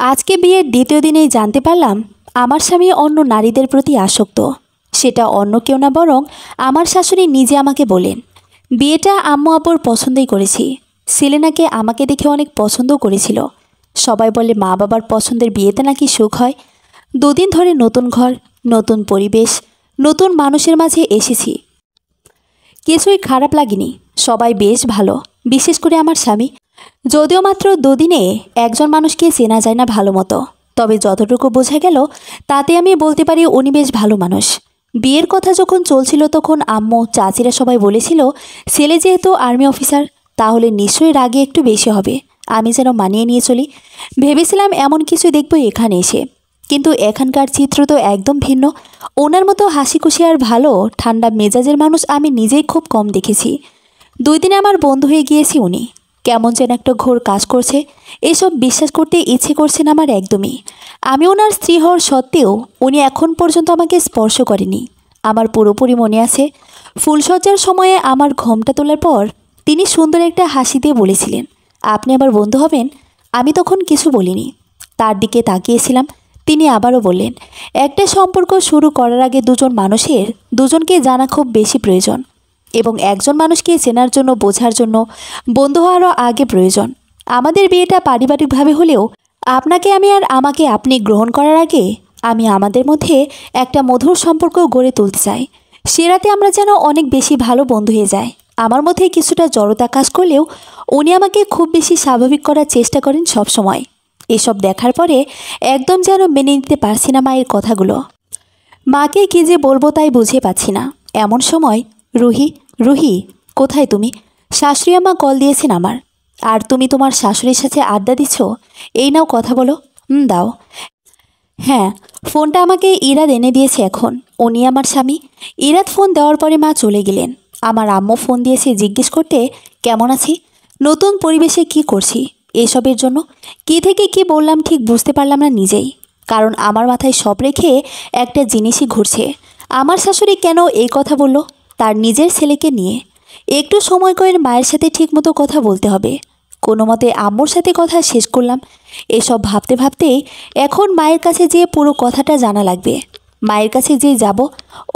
আজকে বিয়ের দ্বিতীয় দিনেই জানতে পারলাম আমার স্বামী অন্য নারীদের প্রতি আসক্ত। সেটা অন্য কেউ না, বরং আমার শাশুড়ি নিজে আমাকে বলেন। বিয়েটা আম্মু আব্বুর পছন্দই করেছি। সেলেনাকে আমাকে দেখে অনেক পছন্দও করেছিল। সবাই বলে মা বাবার পছন্দের বিয়েতে নাকি সুখ হয়। দুদিন ধরে নতুন ঘর, নতুন পরিবেশ, নতুন মানুষের মাঝে এসেছি। কিছুই খারাপ লাগেনি, সবাই বেশ ভালো। বিশেষ করে আমার স্বামী। যদিও মাত্র দুদিনে একজন মানুষকে চেনা যায় না ভালো মতো, তবে যতটুকু বোঝা গেল তাতে আমি বলতে পারি উনি বেশ ভালো মানুষ। বিয়ের কথা যখন চলছিল তখন আম্মু চাচিরা সবাই বলেছিল ছেলে যেহেতু আর্মি অফিসার তাহলে নিশ্চয়ই রাগে একটু বেশি হবে। আমি যেন মানিয়ে নিয়ে চলি। ভেবেছিলাম এমন কিছু দেখব এখানে এসে, কিন্তু এখানকার চিত্র তো একদম ভিন্ন। ওনার মতো হাসি খুশি আর ভালো ঠান্ডা মেজাজের মানুষ আমি নিজেই খুব কম দেখেছি। 2 দিনে আমার বন্ধু হয়ে গিয়েছি উনি। কেমন যেন একটা ঘোর কাজ করছে। এসব বিশ্বাস করতে ইচ্ছে করছে না আমার একদমই। আমি ওনার স্ত্রী হওয়ার সত্ত্বেও উনি এখন পর্যন্ত আমাকে স্পর্শ করেনি। আমার পুরোপুরি মনে আছে, ফুলসজ্জার সময়ে আমার ঘোমটা তোলার পর তিনি সুন্দর একটা হাসি দিয়ে বলেছিলেন, আপনি আবার বন্ধু হবেন। আমি তখন কিছু বলিনি, তার দিকে তাকিয়েছিলাম। তিনি আবারও বললেন, একটা সম্পর্ক শুরু করার আগে দুজন মানুষের দুজনকে জানা খুব বেশি প্রয়োজন, এবং একজন মানুষকে চেনার জন্য, বোঝার জন্য বন্ধু হওয়ারও আগে প্রয়োজন। আমাদের বিয়েটা পারিবারিকভাবে হলেও আপনাকে আমি আর আমাকে আপনি গ্রহণ করার আগে আমি আমাদের মধ্যে একটা মধুর সম্পর্ক গড়ে তুলতে চাই। সে রাতে আমরা যেন অনেক বেশি ভালো বন্ধু হয়ে যাই। আমার মধ্যে কিছুটা জড়তা কাজ করলেও উনি আমাকে খুব বেশি স্বাভাবিক করার চেষ্টা করেন সব সময়। এসব দেখার পরে একদম যেন মেনে নিতে পারছি না মায়ের কথাগুলো। মাকে কী যে বলবো তাই বুঝে পাচ্ছি না। এমন সময় রুহি, রুহি কোথায় তুমি? শাশুড়ি আম্মা কল দিয়েছেন আমার। আর তুমি তোমার শাশুড়ির সাথে আড্ডা দিচ্ছ? এই নাও কথা বলো। দাও। হ্যাঁ, ফোনটা আমাকে ইরাদ এনে দিয়েছে এখন। উনি আমার স্বামী। ইরাদ ফোন দেওয়ার পরে মা চলে গেলেন। আমার আম্মু ফোন দিয়েছে জিজ্ঞেস করতে কেমন আছি, নতুন পরিবেশে কি করছি। এসবের জন্য কী থেকে কি বললাম ঠিক বুঝতে পারলাম না নিজেই। কারণ আমার মাথায় সব রেখে একটা জিনিসই ঘুরছে। আমার শাশুড়ি কেন এই কথা বলল তার নিজের ছেলেকে নিয়ে? একটু সময় করে মায়ের সাথে ঠিকমতো কথা বলতে হবে। কোনো মতে আম্মুর সাথে কথা শেষ করলাম। এসব ভাবতে ভাবতেই এখন মায়ের কাছে যেয়ে পুরো কথাটা জানা লাগবে। মায়ের কাছে যেয়ে যাব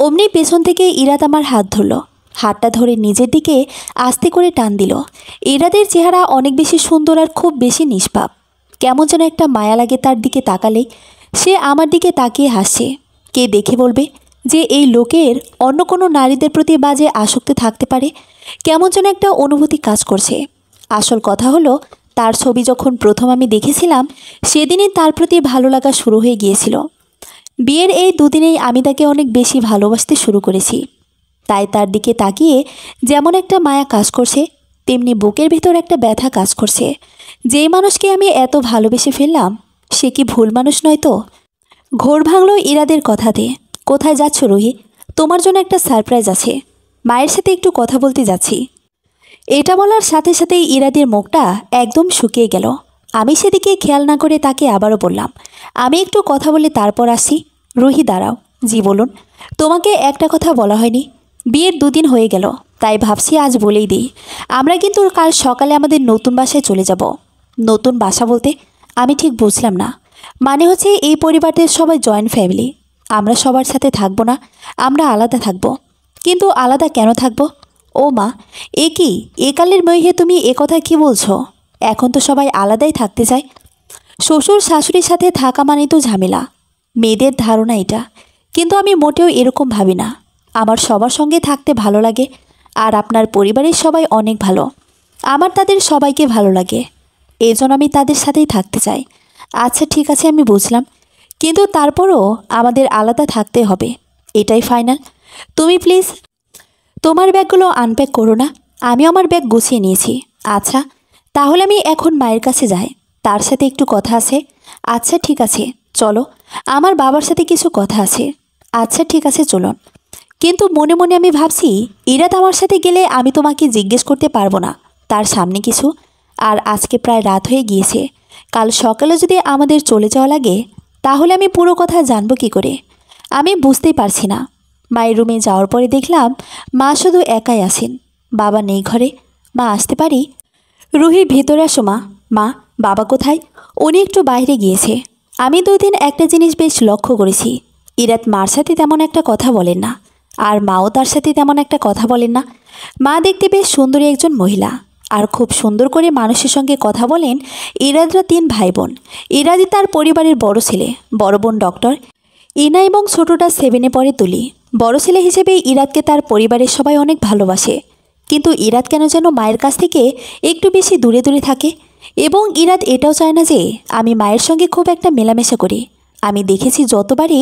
অমনি পেছন থেকে ইরাদ আমার হাত ধরল। হাতটা ধরে নিজের দিকে আস্তে করে টান দিল। ইরাদের চেহারা অনেক বেশি সুন্দর আর খুব বেশি নিষ্পাপ। কেমন যেন একটা মায়া লাগে তার দিকে তাকালেই। সে আমার দিকে তাকিয়ে হাসছে। কে দেখে বলবে যে এই লোকের অন্য কোনো নারীদের প্রতি বাজে আসক্তি থাকতে পারে? কেমন যেন একটা অনুভূতি কাজ করছে। আসল কথা হলো, তার ছবি যখন প্রথম আমি দেখেছিলাম সেদিনই তার প্রতি ভালো লাগা শুরু হয়ে গিয়েছিল। বিয়ের এই 2 দিনেই আমি তাকে অনেক বেশি ভালোবাসতে শুরু করেছি। তাই তার দিকে তাকিয়ে যেমন একটা মায়া কাজ করছে, তেমনি বুকের ভেতর একটা ব্যথা কাজ করছে। যেই মানুষকে আমি এত ভালোবেসে ফেললাম সে কি ভুল মানুষ নয় তো? ঘোর ভাঙল ইরাদের কথাতে। কোথায় যাচ্ছ রুহি? তোমার জন্য একটা সারপ্রাইজ আছে। মায়ের সাথে একটু কথা বলতে যাচ্ছি। এটা বলার সাথে সাথেই ইরাদের মুখটা একদম শুকিয়ে গেল। আমি সেদিকে খেয়াল না করে তাকে আবারও বললাম, আমি একটু কথা বলে তারপর আসি। রুহি দাঁড়াও। জি বলুন। তোমাকে একটা কথা বলা হয়নি। বিয়ের 2 দিন হয়ে গেল, তাই ভাবছি আজ বলেই দিই। আমরা কিন্তু কাল সকালে আমাদের নতুন বাসায় চলে যাব। নতুন বাসা বলতে আমি ঠিক বুঝলাম না। মানে হচ্ছে এই পরিবারের সবাই জয়েন্ট ফ্যামিলি। আমরা সবার সাথে থাকবো না, আমরা আলাদা থাকবো। কিন্তু আলাদা কেন থাকবো? ও মা, এ কি একালের মেয়ে তুমি এ কথা কি বলছো? এখন তো সবাই আলাদাই থাকতে চায়। শ্বশুর শাশুড়ির সাথে থাকা মানে তো ঝামেলা। মেয়েদের ধারণা এটা, কিন্তু আমি মোটেও এরকম ভাবি না। আমার সবার সঙ্গে থাকতে ভালো লাগে। আর আপনার পরিবারের সবাই অনেক ভালো। আমার তাদের সবাইকে ভালো লাগে। এই জন্য আমি তাদের সাথেই থাকতে চাই। আচ্ছা ঠিক আছে, আমি বুঝলাম, কিন্তু তারপরও আমাদের আলাদা থাকতে হবে। এটাই ফাইনাল। তুমি প্লিজ তোমার ব্যাগগুলো আনপ্যাক করো না। আমি আমার ব্যাগ গুছিয়ে নিয়েছি। আচ্ছা তাহলে আমি এখন মায়ের কাছে যাই, তার সাথে একটু কথা আছে। আচ্ছা ঠিক আছে চলো, আমার বাবার সাথে কিছু কথা আছে। আচ্ছা ঠিক আছে চলুন। কিন্তু মনে মনে আমি ভাবছি ইরাত আমার সাথে গেলে আমি তোমাকে জিজ্ঞেস করতে পারবো না তার সামনে কিছু। আর আজকে প্রায় রাত হয়ে গিয়েছে। কাল সকালে যদি আমাদের চলে যাওয়া লাগে তাহলে আমি পুরো কথা জানবো কী করে? আমি বুঝতেই পারছি না। মায়ের রুমে যাওয়ার পরে দেখলাম মা শুধু একাই আছেন, বাবা নেই ঘরে। মা আসতে পারি? রুহি ভেতরে আসো মা। মা, বাবা কোথায়? উনি একটু বাইরে গিয়েছে। আমি 2 দিন একটা জিনিস বেশ লক্ষ্য করেছি, ইরাত মার সাথে তেমন একটা কথা বলেন না, আর মাও তার সাথে তেমন একটা কথা বলেন না। মা দেখতে বেশ সুন্দরী একজন মহিলা, আর খুব সুন্দর করে মানুষের সঙ্গে কথা বলেন। ইরাদরা 3 ভাই বোন। ইরাদি তার পরিবারের বড় ছেলে, বড় বোন ডক্টর, ইনা এবং ছোটটা 7-এ পড়ে তুলি। বড় ছেলে হিসেবে ইরাদকে তার পরিবারের সবাই অনেক ভালোবাসে, কিন্তু ইরাদ কেন যেন মায়ের কাছ থেকে একটু বেশি দূরে দূরে থাকে। এবং ইরাদ এটাও চায় না যে আমি মায়ের সঙ্গে খুব একটা মেলামেশা করি। আমি দেখেছি যতবারই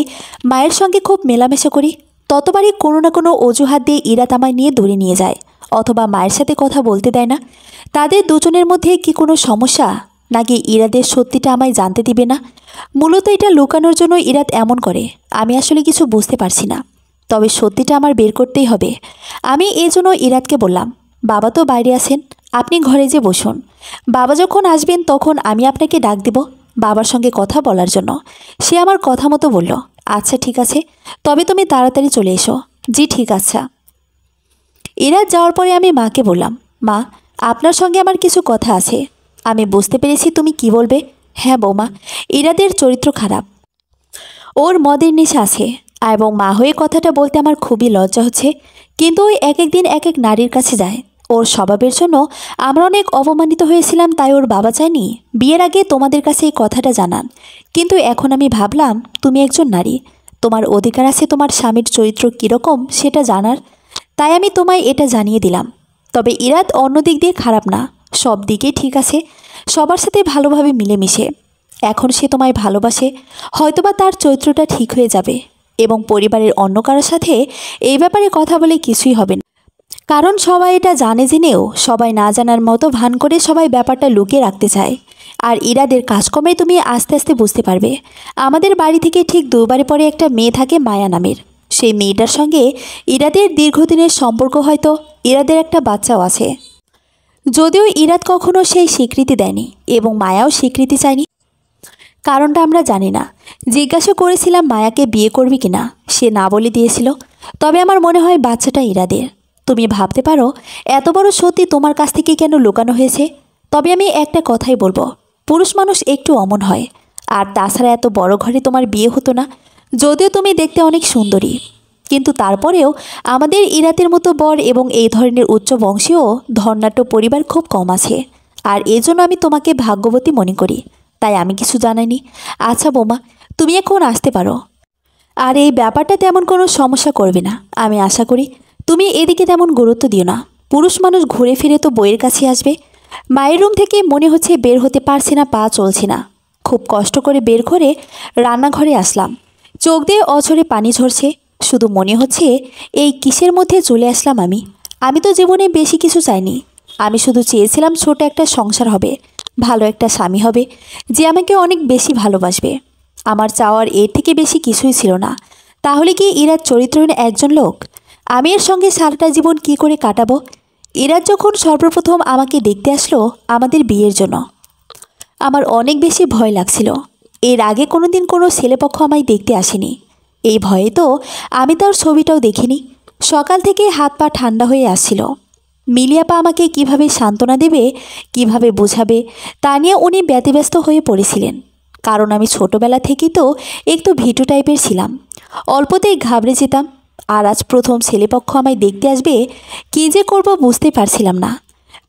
মায়ের সঙ্গে খুব মেলামেশা করি, ততবারই কোনো না কোনো অজুহাত দিয়ে ইরাদ আমায় নিয়ে দূরে নিয়ে যায়, অথবা মায়ের সাথে কথা বলতে দেয় না। তাদের দুজনের মধ্যে কি কোনো সমস্যা, নাকি ইরাদের সত্যিটা আমায় জানতে দিবে না? মূলত এটা লুকানোর জন্য ইরাদ এমন করে, আমি আসলে কিছু বুঝতে পারছি না। তবে সত্যিটা আমার বের করতেই হবে। আমি এই জন্য ইরাদকে বললাম, বাবা তো বাইরে আছেন, আপনি ঘরে যে বসুন। বাবা যখন আসবেন তখন আমি আপনাকে ডাক দেব বাবার সঙ্গে কথা বলার জন্য। সে আমার কথা মতো বলল, আচ্ছা ঠিক আছে, তবে তুমি তাড়াতাড়ি চলে এসো। জি ঠিক আছে। ইরাদ যাওয়ার পরে আমি মাকে বললাম, মা, আপনার সঙ্গে আমার কিছু কথা আছে। আমি বুঝতে পেরেছি তুমি কি বলবে। হ্যাঁ বৌমা, ইরাদের চরিত্র খারাপ, ওর মদের নেশা আছে, এবং মা হয়ে কথাটা বলতে আমার খুবই লজ্জা হচ্ছে। কিন্তু ওই এক এক দিন এক এক নারীর কাছে যায়। ওর স্বভাবের জন্য আমরা অনেক অপমানিত হয়েছিলাম, তাই ওর বাবা চায়নি বিয়ের আগে তোমাদের কাছে এই কথাটা জানান। কিন্তু এখন আমি ভাবলাম, তুমি একজন নারী, তোমার অধিকার আছে তোমার স্বামীর চরিত্র কীরকম সেটা জানার, তাই আমি তোমায় এটা জানিয়ে দিলাম। তবে ইরাদ অন্য দিক দিয়ে খারাপ না, সব দিকেই ঠিক আছে, সবার সাথে ভালোভাবে মিলেমিশে। এখন সে তোমায় ভালোবাসে, হয়তোবা তার চরিত্রটা ঠিক হয়ে যাবে, এবং পরিবারের অন্য কারোর সাথে এই ব্যাপারে কথা বলে কিছুই হবে না। কারণ সবাই এটা জানে জেনেও সবাই না জানার মতো ভান করে সবাই ব্যাপারটা লুকিয়ে রাখতে চায়। আর ইরাদের কাজকর্মে তুমি আস্তে আস্তে বুঝতে পারবে। আমাদের বাড়ি থেকে ঠিক 2 বারে পরে একটা মেয়ে থাকে মায়া নামের। সেই মেয়েটার সঙ্গে ইরাদের দীর্ঘদিনের সম্পর্ক, হয়তো ইরাদের একটা বাচ্চাও আছে। যদিও ইরাদ কখনো সেই স্বীকৃতি দেয়নি এবং মায়াও স্বীকৃতি চায়নি। কারণটা আমরা জানি না। জিজ্ঞাসা করেছিলাম মায়াকে বিয়ে করবি কিনা, সে না বলে দিয়েছিল। তবে আমার মনে হয় বাচ্চাটা ইরাদের। তুমি ভাবতে পারো এত বড় সত্যি তোমার কাছ থেকে কেন লুকানো হয়েছে। তবে আমি একটা কথাই বলবো, পুরুষ মানুষ একটু অমন হয়। আর তাছাড়া এত বড় ঘরে তোমার বিয়ে হতো না। যদিও তুমি দেখতে অনেক সুন্দরী, কিন্তু তারপরেও আমাদের ইরাতের মতো বর এবং এই ধরনের উচ্চ বংশীয় ধর্নাঢ্য পরিবার খুব কম আছে। আর এজন্য আমি তোমাকে ভাগ্যবতী মনে করি, তাই আমি কিছু জানাইনি। আচ্ছা বৌমা, তুমি এখন আসতে পারো। আর এই ব্যাপারটা তেমন কোনো সমস্যা করবে না আমি আশা করি। তুমি এদিকে তেমন গুরুত্ব দিও না। পুরুষ মানুষ ঘুরে ফিরে তো বইয়ের কাছে আসবে। মায়ের রুম থেকে মনে হচ্ছে বের হতে পারছি না, পা চলছে না। খুব কষ্ট করে বের করে রান্নাঘরে আসলাম। চোখ দিয়ে অঝরে পানি ঝরছে। শুধু মনে হচ্ছে এই কিসের মধ্যে চলে আসলাম আমি। আমি তো জীবনে বেশি কিছু চাইনি। আমি শুধু চেয়েছিলাম ছোট একটা সংসার হবে, ভালো একটা স্বামী হবে, যে আমাকে অনেক বেশি ভালোবাসবে। আমার চাওয়ার এর থেকে বেশি কিছুই ছিল না। তাহলে কি ইরাদ চরিত্রহীন একজন লোক? আমি এর সঙ্গে সারাটা জীবন কি করে কাটাবো? ইরাদ যখন সর্বপ্রথম আমাকে দেখতে আসলো আমাদের বিয়ের জন্য, আমার অনেক বেশি ভয় লাগছিল। এর আগে কোনোদিন কোনো ছেলেপক্ষ আমায় দেখতে আসেনি। এই ভয়ে তো আমি তার ছবিটাও দেখিনি। সকাল থেকে হাত পা ঠান্ডা হয়ে আসছিল। মিলিয়াপা আমাকে কিভাবে সান্ত্বনা দেবে, কিভাবে বোঝাবে, তা নিয়ে উনি ব্যতিব্যস্ত হয়ে পড়েছিলেন। কারণ আমি ছোটবেলা থেকেই তো একটু ভীতু টাইপের ছিলাম, অল্পতেই ঘাবড়ে যেতাম। আর আজ প্রথম ছেলেপক্ষ আমায় দেখতে আসবে, কী যে করব বুঝতে পারছিলাম না।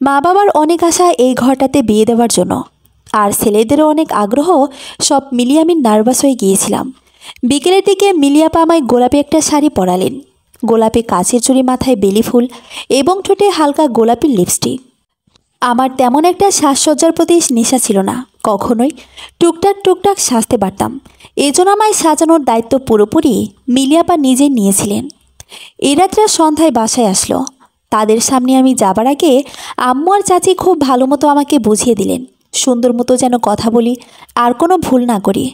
মা বাবার অনেক আশা এই ঘরটাতে বিয়ে দেওয়ার জন্য, আর ছেলেদেরও অনেক আগ্রহ। সব মিলিয়ে আমি নার্ভাস হয়ে গিয়েছিলাম। বিকেলের দিকে মিলিয়াপা আমায় গোলাপি একটা শাড়ি পরালেন, গোলাপি কাচের চুড়ি, মাথায় বেলি ফুল এবং ঠোঁটে হালকা গোলাপি লিপস্টিক। আমার তেমন একটা সাজসজ্জার প্রতি নেশা ছিল না কখনোই। টুকটাক টুকটাক সাজতে পারতাম। এজন্য আমায় সাজানোর দায়িত্ব পুরোপুরি মিলিয়াপা নিজেই নিয়েছিলেন। এই রাত্রে সন্ধ্যায় বাসায় আসলো। তাদের সামনে আমি যাবার আগে আম্মু আর চাচি খুব ভালো মতো আমাকে বুঝিয়ে দিলেন, সুন্দর মতো যেন কথা বলি আর কোনো ভুল না করি।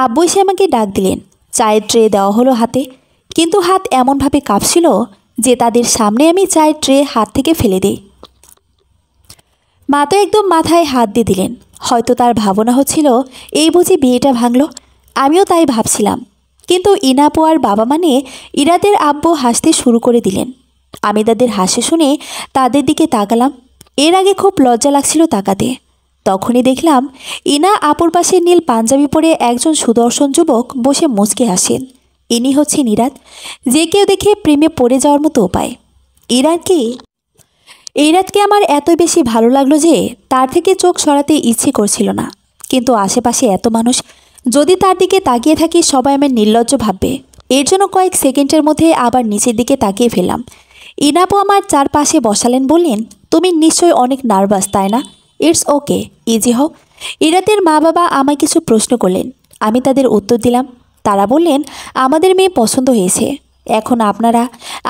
আব্বু এসে আমাকে ডাক দিলেন। চায়ের ট্রে দেওয়া হলো হাতে, কিন্তু হাত এমনভাবে কাঁপছিল যে তাদের সামনে আমি চায়ের ট্রে হাত থেকে ফেলে দিই। মা তো একদম মাথায় হাত দিয়ে দিলেন। হয়তো তার ভাবনা হচ্ছিল এই বুঝি বিয়েটা ভাঙল। আমিও তাই ভাবছিলাম। কিন্তু ইনাপু আর বাবা মানে ইরাদের আব্বু হাসতে শুরু করে দিলেন। আমি তাদের হাসি শুনে তাদের দিকে তাকালাম। এর আগে খুব লজ্জা লাগছিল তাকাতে। তখনই দেখলাম ইনা আপুর পাশে নীল পাঞ্জাবি পরে একজন সুদর্শন যুবক বসে মুচকে হাসেন। ইনি হচ্ছেন ইরাদ, যে কেউ দেখে প্রেমে পড়ে যাওয়ার মতো উপায়। ইরাদকে আমার এত বেশি ভালো লাগলো যে তার থেকে চোখ সরাতে ইচ্ছে করছিল না। কিন্তু আশেপাশে এত মানুষ, যদি তার দিকে তাকিয়ে থাকি সবাই আমার নির্লজ্জ ভাববে। এর জন্য কয়েক সেকেন্ডের মধ্যে আবার নিচের দিকে তাকিয়ে ফেললাম। ইনাপু আমার চারপাশে বসালেন, বললেন, তুমি নিশ্চয়ই অনেক নার্ভাস তাই না? ইটস ওকে, ইজি হও। ইরাদের মা বাবা আমায় কিছু প্রশ্ন করলেন, আমি তাদের উত্তর দিলাম। তারা বললেন, আমাদের মেয়ে পছন্দ হয়েছে। এখন আপনারা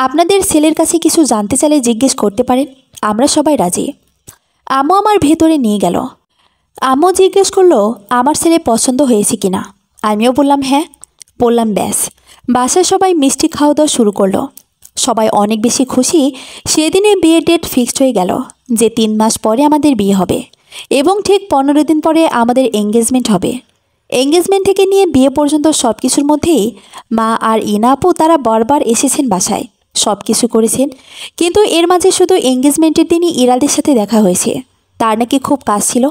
আপনাদের ছেলের কাছে কিছু জানতে চাইলে জিজ্ঞেস করতে পারেন। আমরা সবাই রাজি। আম্মু আমার ভেতরে নিয়ে গেল। আম্মু জিজ্ঞেস করলো আমার ছেলে পছন্দ হয়েছে কিনা। আমিও বললাম হ্যাঁ। বললাম ব্যাস, বাসায় সবাই মিষ্টি খাওয়া দাওয়া শুরু করলো। সবাই অনেক বেশি খুশি। সেদিনে বিয়ের ডেট ফিক্সড হয়ে গেল যে 3 মাস পরে আমাদের বিয়ে হবে এবং ঠিক 15 দিন পরে আমাদের এঙ্গেজমেন্ট হবে। এঙ্গেজমেন্ট থেকে নিয়ে বিয়ে পর্যন্ত সব কিছুর মধ্যেই মা আর ইনা আপু তারা বারবার এসেছেন বাসায়, সব কিছু করেছেন। কিন্তু এর মাঝে শুধু এঙ্গেজমেন্টের দিনই ইরাদের সাথে দেখা হয়েছে। তার নাকি খুব কাজ ছিল,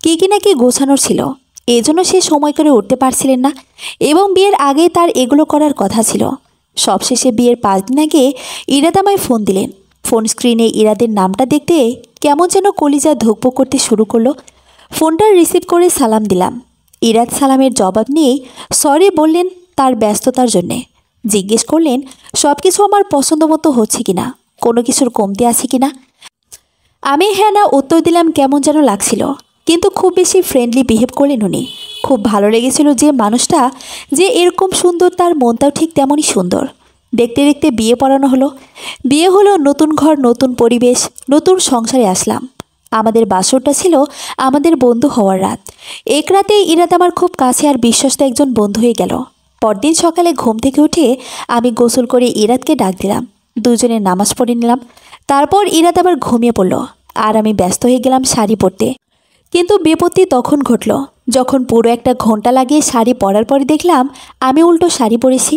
কি নাকি গোছানোর ছিল, এজন্য সে সময় করে উঠতে পারছিলেন না এবং বিয়ের আগেই তার এগুলো করার কথা ছিল। সবশেষে বিয়ের 5 দিন আগে ইরাদ আমায় ফোন দিলেন। ফোন স্ক্রিনে ইরাদের নামটা দেখতে কেমন যেন কলিজা ধুকপুক করতে শুরু করলো। ফোনটা রিসিভ করে সালাম দিলাম। ইরাদ সালামের জবাব নিয়েই সরি বললেন তার ব্যস্ততার জন্যে। জিজ্ঞেস করলেন সব কিছু আমার পছন্দ মতো হচ্ছে কিনা, কোনো কিছুর কমতি আছে কিনা। আমি হ্যাঁ না উত্তর দিলাম। কেমন যেন লাগছিল, কিন্তু খুব বেশি ফ্রেন্ডলি বিহেভ করলেন উনি। খুব ভালো লেগেছিল যে মানুষটা যে এরকম সুন্দর, তার মনটাও ঠিক তেমনই সুন্দর। দেখতে দেখতে বিয়ে পড়ানো হলো। বিয়ে হলো, নতুন ঘর, নতুন পরিবেশ, নতুন সংসারে আসলাম। আমাদের বাসরটা ছিল আমাদের বন্ধু হওয়ার রাত। এক রাতেই ইরাদ আমার খুব কাছে আর বিশ্বস্ত একজন বন্ধু হয়ে গেল। পরদিন সকালে ঘুম থেকে উঠে আমি গোসল করে ইরাদকে ডাক দিলাম। দুজনে নামাজ পড়ে নিলাম। তারপর ইরাদ আবার ঘুমিয়ে পড়ল আর আমি ব্যস্ত হয়ে গেলাম শাড়ি পরতে। কিন্তু বিপত্তি তখন ঘটল যখন পুরো 1 ঘন্টা লাগিয়ে শাড়ি পরার পরে দেখলাম আমি উল্টো শাড়ি পরেছি।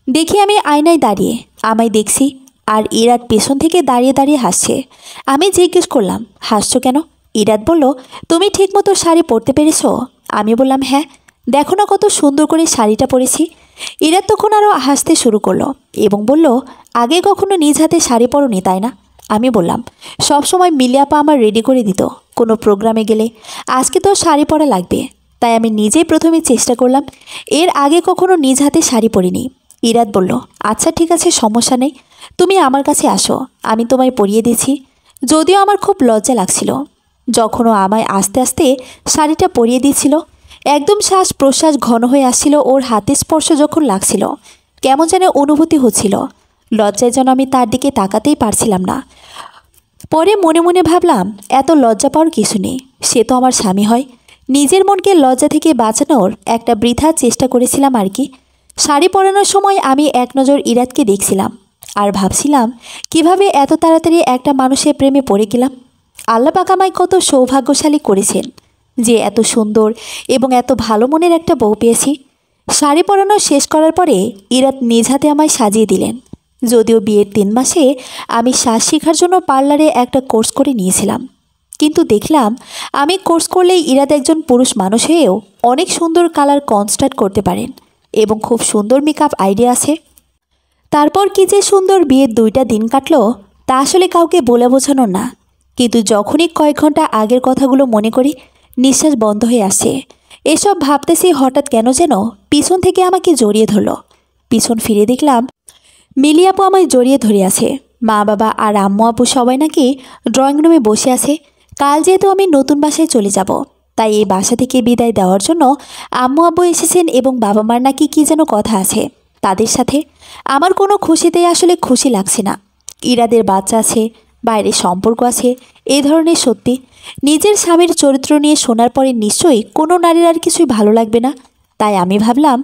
দেখি আমি আয়নায় দাঁড়িয়ে আমায় দেখছি আর ইরাদ পেছন থেকে দাঁড়িয়ে দাঁড়িয়ে হাসছে। আমি জিজ্ঞেস করলাম, হাসছো কেন? ইরাদ বলল, তুমি ঠিকমতো শাড়ি পরতে পেরেছো? আমি বললাম হ্যাঁ, দেখো না কত সুন্দর করে শাড়িটা পরেছি। ইরাদ তখন আরও হাসতে শুরু করলো এবং বলল, আগে কখনো নিজ হাতে শাড়ি পরোনি তাই না? আমি বললাম, সব সময় মিলি আপা আমার রেডি করে দিত কোনো প্রোগ্রামে গেলে। আজকে তো শাড়ি পরা লাগবে, তাই আমি নিজেই প্রথমে চেষ্টা করলাম। এর আগে কখনো নিজ হাতে শাড়ি পরিনি। ইরাদ বলল, আচ্ছা ঠিক আছে, সমস্যা নেই, তুমি আমার কাছে আসো, আমি তোমায় পরিয়ে দিচ্ছি। যদিও আমার খুব লজ্জা লাগছিল যখনও আমায় আস্তে আস্তে শাড়িটা পরিয়ে দিচ্ছিল। একদম শ্বাস প্রশ্বাস ঘন হয়ে আসছিল ওর হাতের স্পর্শ যখন লাগছিল। কেমন যেন অনুভূতি হচ্ছিল। লজ্জায় যেন আমি তার দিকে তাকাতেই পারছিলাম না। পরে মনে মনে ভাবলাম, এত লজ্জা পাওয়ার কিছু নেই, সে তো আমার স্বামী হয়। নিজের মনকে লজ্জা থেকে বাঁচানোর একটা বৃথা চেষ্টা করেছিলাম আর কি। শাড়ি পরানোর সময় আমি এক নজর ইরাদকে দেখছিলাম আর ভাবছিলাম কিভাবে এত তাড়াতাড়ি একটা মানুষের প্রেমে পড়ে গেলাম। আল্লাহ পাক আমায় কত সৌভাগ্যশালী করেছেন যে এত সুন্দর এবং এত ভালো মনের একটা বউ পেয়েছি। শাড়ি পরানো শেষ করার পরে ইরাদ নিজ হাতে আমায় সাজিয়ে দিলেন। যদিও বিয়ের 3 মাসে আমি সাজ শেখার জন্য পার্লারে একটা কোর্স করে নিয়েছিলাম, কিন্তু দেখলাম আমি কোর্স করলেই ইরাদ একজন পুরুষ মানুষ হয়েও অনেক সুন্দর কালার কনস্ট্রাক্ট করতে পারেন এবং খুব সুন্দর মেকআপ আইডিয়া আছে। তারপর কি যে সুন্দর বিয়ের 2টা দিন কাটলো তা আসলে কাউকে বলে বোঝানোর না। কিন্তু যখনই কয়েক ঘন্টা আগের কথাগুলো মনে করি নিঃশ্বাস বন্ধ হয়ে আসে। এসব ভাবতেছি হঠাৎ কেন যেন পিছন থেকে আমাকে জড়িয়ে ধরল। পিছন ফিরে দেখলাম মিলি আপু আমায় জড়িয়ে ধরে আছে। মা বাবা আর আম্মু আপু সবাই নাকি ড্রয়িং রুমে বসে আছে। কাল যেহেতু আমি নতুন বাসায় চলে যাব, তাই এই বাসা থেকে বিদায় দেওয়ার জন্য আম্মু আব্বু এসেছেন এবং বাবা মার নাকি কী যেন কথা আছে তাদের সাথে। আমার কোনো খুশিতেই আসলে খুশি লাগছে না। ইরাদের বাচ্চা আছে, বাইরে সম্পর্ক আছে, এই ধরনের সত্যি নিজের স্বামীর চরিত্র নিয়ে শোনার পরে নিশ্চয়ই কোনো নারীর আর কিছুই ভালো লাগবে না। তাই আমি ভাবলাম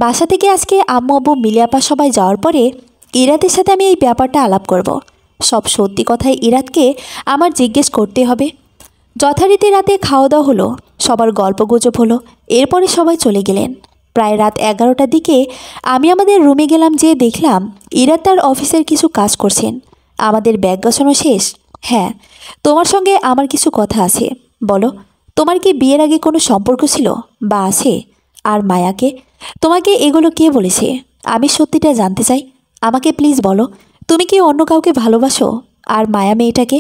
বাসা থেকে আজকে আম্মু আব্বু মিলি আপা সবাই যাওয়ার পরে ইরাদের সাথে আমি এই ব্যাপারটা আলাপ করব। সব সত্যি কথাই ইরাদকে আমার জিজ্ঞেস করতে হবে। যথারীতি রাতে খাওয়া দাওয়া হলো, সবার গল্পগুজব হলো। এরপরে সবাই চলে গেলেন। প্রায় রাত 11টার দিকে আমি আমাদের রুমে গেলাম, যে দেখলাম ইরাদ তার অফিসের কিছু কাজ করছেন। আমাদের ব্যাগ গোছানো শেষ। হ্যাঁ, তোমার সঙ্গে আমার কিছু কথা আছে, বলো। তোমার কি বিয়ের আগে কোনো সম্পর্ক ছিল বা আছে? আর মায়াকে তোমাকে এগুলো কে বলেছে? আমি সত্যিটা জানতে চাই। আমাকে প্লিজ বলো, তুমি কি অন্য কাউকে ভালোবাসো? আর মায়া মেয়েটাকে?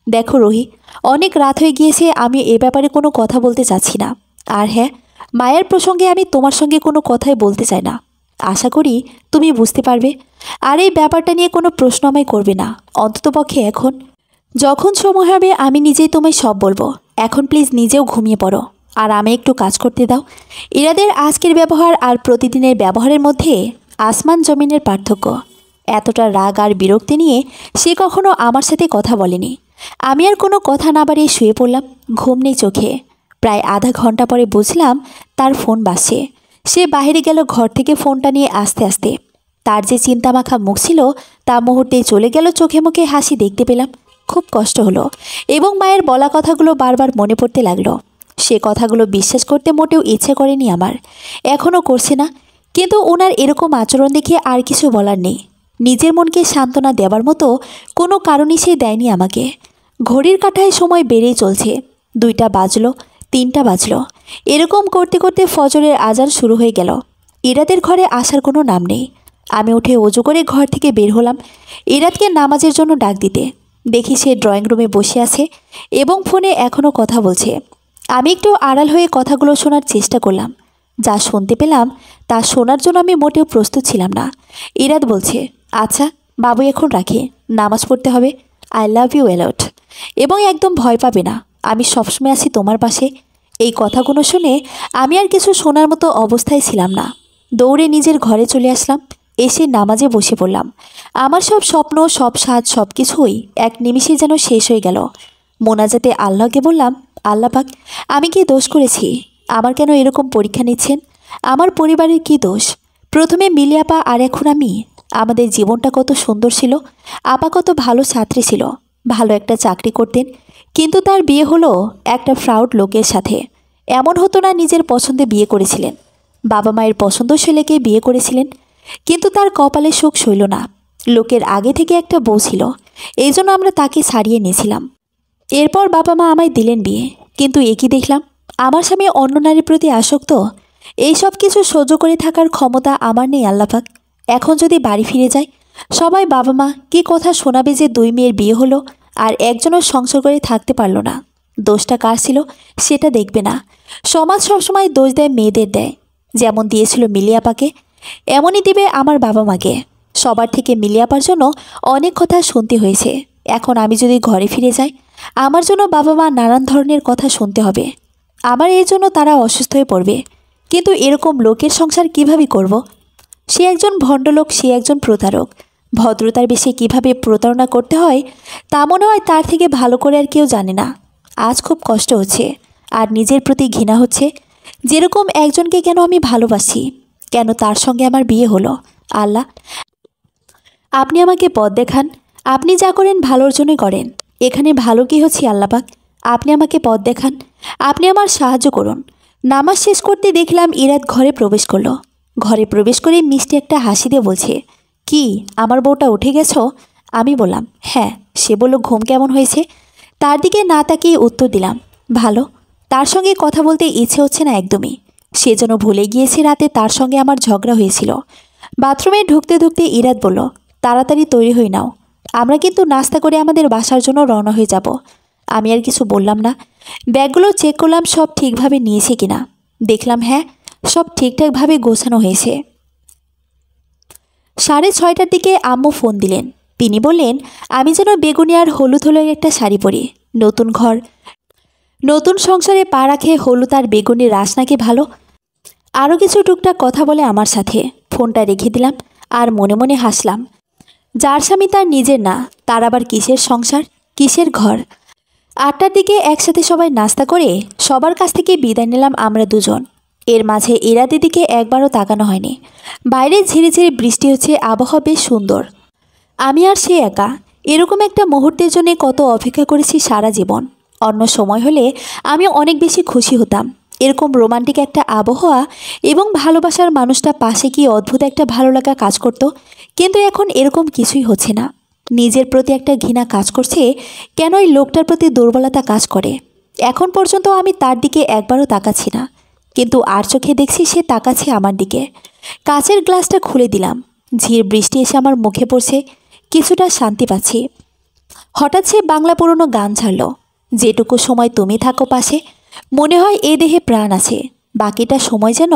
দেখো রোহি, অনেক রাত হয়ে গিয়েছে, আমি এ ব্যাপারে কোনো কথা বলতে চাচ্ছি না। আর হ্যাঁ, মায়ের প্রসঙ্গে আমি তোমার সঙ্গে কোনো কথাই বলতে চাই না। আশা করি তুমি বুঝতে পারবে। আর এই ব্যাপারটা নিয়ে কোনো প্রশ্ন আমায় করবে না, অন্ততপক্ষে এখন। যখন সময় হবে আমি নিজেই তোমায় সব বলবো। এখন প্লিজ নিজেও ঘুমিয়ে পড়ো, আর আমি একটু কাজ করতে দাও। ইরাদের আজকের ব্যবহার আর প্রতিদিনের ব্যবহারের মধ্যে আসমান জমিনের পার্থক্য। এতটা রাগ আর বিরক্তি নিয়ে সে কখনো আমার সাথে কথা বলেনি। আমি আর কোনো কথা না বাড়িয়ে শুয়ে পড়লাম, ঘুম নেই চোখে। প্রায় আধা ঘন্টা পরে বুঝলাম তার ফোন বাজছে। সে বাইরে গেল ঘর থেকে ফোনটা নিয়ে আস্তে আস্তে। তার যে চিন্তামাখা মুখ ছিল তা মুহূর্তেই চলে গেল, চোখে মুখে হাসি দেখতে পেলাম। খুব কষ্ট হলো এবং মায়ের বলা কথাগুলো বারবার মনে পড়তে লাগলো। সে কথাগুলো বিশ্বাস করতে মোটেও ইচ্ছে করেনি আমার, এখনও করছে না। কিন্তু ওনার এরকম আচরণ দেখে আর কিছু বলার নেই। নিজের মনকে সান্ত্বনা দেবার মতো কোনো কারণই সে দেয়নি আমাকে। ঘড়ির কাঁটায় সময় বেড়েই চলছে। 2টা বাজলো, 3টা বাজলো। এরকম করতে করতে ফজরের আজান শুরু হয়ে গেল। ইরাদের ঘরে আসার কোনো নাম নেই। আমি উঠে অজু করে ঘর থেকে বের হলাম ইরাদকে নামাজের জন্য ডাক দিতে। দেখি সে ড্রয়িং রুমে বসে আছে এবং ফোনে এখনও কথা বলছে। আমি একটু আড়াল হয়ে কথাগুলো শোনার চেষ্টা করলাম। যা শুনতে পেলাম তা শোনার জন্য আমি মোটেও প্রস্তুত ছিলাম না। ইরাদ বলছে, আচ্ছা বাবু এখন রাখি, নামাজ পড়তে হবে। আই লাভ ইউ এলট, এবং একদম ভয় পাবে না, আমি সবসময় আছি তোমার পাশে। এই কথাগুলো শুনে আমি আর কিছু শোনার মতো অবস্থায় ছিলাম না। দৌড়ে নিজের ঘরে চলে আসলাম। এসে নামাজে বসে পড়লাম। আমার সব স্বপ্ন, সব স্বাদ, সব কিছুই এক নিমিষে যেন শেষ হয়ে গেল। মোনাজাতে আল্লাহকে বললাম, আল্লাহ পাক, আমি কি দোষ করেছি? আমার কেন এরকম পরীক্ষা নিচ্ছেন? আমার পরিবারের কি দোষ? প্রথমে মিলি আপা আর এখন আমি। আমাদের জীবনটা কত সুন্দর ছিল। আপা কত ভালো ছাত্রী ছিল, ভালো একটা চাকরি করতেন। কিন্তু তার বিয়ে হলো একটা ফ্রাউড লোকের সাথে। এমন হতো না, নিজের পছন্দে বিয়ে করেছিলেন, বাবা মায়ের পছন্দ ছেলেকে বিয়ে করেছিলেন। কিন্তু তার কপালে সুখ সইল না। লোকের আগে থেকে একটা বউ ছিল, এই জন্য আমরা তাকে ছাড়িয়ে নিয়েছিলাম। এরপর বাবা মা আমায় দিলেন বিয়ে। কিন্তু একই দেখলাম, আমার স্বামী অন্য নারীর প্রতি আসক্ত। এই সব কিছু সহ্য করে থাকার ক্ষমতা আমার নেই আল্লাপাক। এখন যদি বাড়ি ফিরে যাই, সবাই বাবা মা কি কথা শোনাবে যে 2 মেয়ের বিয়ে হলো আর একজনও সংসার করে থাকতে পারলো না। দোষটা কার ছিল সেটা দেখবে না। সমাজ সবসময় দোষ দেয় মেয়েদের, দেয়। যেমন দিয়েছিল মিলি আপাকে, এমনই দিবে আমার বাবা মাকে। সবার থেকে মিলি আপার জন্য অনেক কথা শুনতে হয়েছে। এখন আমি যদি ঘরে ফিরে যাই, আমার জন্য বাবা মা নানান ধরনের কথা শুনতে হবে। আমার এই জন্য তারা অসুস্থ হয়ে পড়বে। কিন্তু এরকম লোকের সংসার কিভাবে করব? সে একজন ভণ্ডলোক, সে একজন প্রতারক। ভদ্রতার বেশি কিভাবে প্রতারণা করতে হয় তা মনে হয় তার থেকে ভালো করে আর কেউ জানে না। আজ খুব কষ্ট হচ্ছে আর নিজের প্রতি ঘৃণা হচ্ছে। যেরকম একজনকে কেন আমি ভালোবাসি, কেন তার সঙ্গে আমার বিয়ে হলো? আল্লাহ, আপনি আমাকে পথ দেখান। আপনি যা করেন ভালোর জন্যই করেন। এখানে ভালো কি হচ্ছে আল্লাপাক? আপনি আমাকে পথ দেখান, আপনি আমার সাহায্য করুন। নামাজ শেষ করতে দেখলাম ইরাদ ঘরে প্রবেশ করলো। ঘরে প্রবেশ করে মিষ্টি একটা হাসি দিয়ে বলছে, কি আমার বউটা উঠে গেছো? আমি বললাম হ্যাঁ। সে বলল, ঘুম কেমন হয়েছে? তার দিকে না তাকিয়ে উত্তর দিলাম, ভালো। তার সঙ্গে কথা বলতে ইচ্ছে হচ্ছে না একদমই। সে যেন ভুলে গিয়েছে রাতে তার সঙ্গে আমার ঝগড়া হয়েছিল। বাথরুমে ঢুকতে ঢুকতে ইরাদ বলল, তাড়াতাড়ি তৈরি হয়ে নাও, আমরা কিন্তু নাস্তা করে আমাদের বাসার জন্য রওনা হয়ে যাব। আমি আর কিছু বললাম না। ব্যাগগুলো চেক করলাম সব ঠিকভাবে নিয়েছে কিনা। দেখলাম হ্যাঁ, সব ঠিকঠাকভাবে গোছানো হয়েছে। 6:30টার দিকে আম্মু ফোন দিলেন। তিনি বললেন আমি যেন বেগুনি আর হলুদ হলুদ একটা শাড়ি পরি। নতুন ঘর, নতুন সংসারে পা রাখে হলুদ আর বেগুনি রাস নাকি ভালো। আরও কিছু টুকটাক কথা বলে আমার সাথে। ফোনটা রেখে দিলাম আর মনে মনে হাসলাম। যার স্বামী তার নিজের না, তার আবার কিসের সংসার, কিসের ঘর? 8টার দিকে একসাথে সবাই নাস্তা করে সবার কাছ থেকে বিদায় নিলাম আমরা দুজন। এর মাঝে ইরাদের দিকে একবারও তাকানো হয়নি। বাইরে ঝিরে ঝিরে বৃষ্টি হচ্ছে, আবহাওয়া বেশ সুন্দর। আমি আর সে একা। এরকম একটা মুহূর্তের জন্য কত অপেক্ষা করেছি সারা জীবন। অন্য সময় হলে আমি অনেক বেশি খুশি হতাম। এরকম রোমান্টিক একটা আবহাওয়া এবং ভালোবাসার মানুষটা পাশে, কি অদ্ভুত একটা ভালো লাগা কাজ করত। কিন্তু এখন এরকম কিছুই হচ্ছে না। নিজের প্রতি একটা ঘৃণা কাজ করছে। কেন এই লোকটার প্রতি দুর্বলতা কাজ করে? এখন পর্যন্ত আমি তার দিকে একবারও তাকাচ্ছি না, কিন্তু আর চোখে দেখছি সে তাকাচ্ছে আমার দিকে। কাচের গ্লাসটা খুলে দিলাম। ঝির বৃষ্টি এসে আমার মুখে পড়ছে। কিছুটা শান্তি পাচ্ছি। হঠাৎ সে বাংলা পুরনো গান ছাড়ল। যেটুকু সময় তুমি থাকো পাশে, মনে হয় এ দেহে প্রাণ আছে, বাকিটা সময় যেন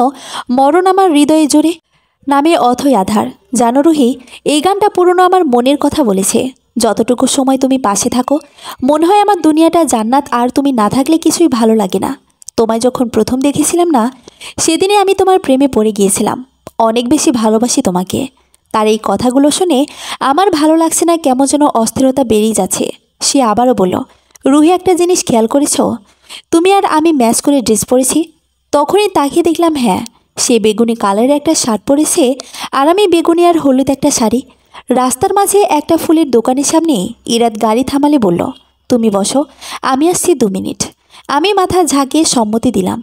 মরণ আমার হৃদয়ে জোরে নামে অথই আধার। জানো রুহি, এই গানটা পুরনো আমার মনের কথা বলেছে। যতটুকু সময় তুমি পাশে থাকো, মনে হয় আমার দুনিয়াটা জান্নাত, আর তুমি না থাকলে কিছুই ভালো লাগে না। তোমায় যখন প্রথম দেখেছিলাম না, সেদিনে আমি তোমার প্রেমে পড়ে গিয়েছিলাম। অনেক বেশি ভালোবাসি তোমাকে। তার এই কথাগুলো শুনে আমার ভালো লাগছে না, কেমন যেন অস্থিরতা বেড়েই যাচ্ছে। সে আবারও বলল, রুহি, একটা জিনিস খেয়াল করেছ? তুমি আর আমি ম্যাচ করে ড্রেস পরেছি। তখনই তাকিয়ে দেখলাম, হ্যাঁ, সে বেগুনি কালারের একটা শার্ট পরেছে, আর আমি বেগুনি আর হলুদ একটা শাড়ি। রাস্তার মাঝে একটা ফুলের দোকানের সামনে ইরাত গাড়ি থামালে বলল, তুমি বসো, আমি আসছি 2 মিনিট। আমি মাথা ঝাঁকিয়ে সম্মতি দিলাম।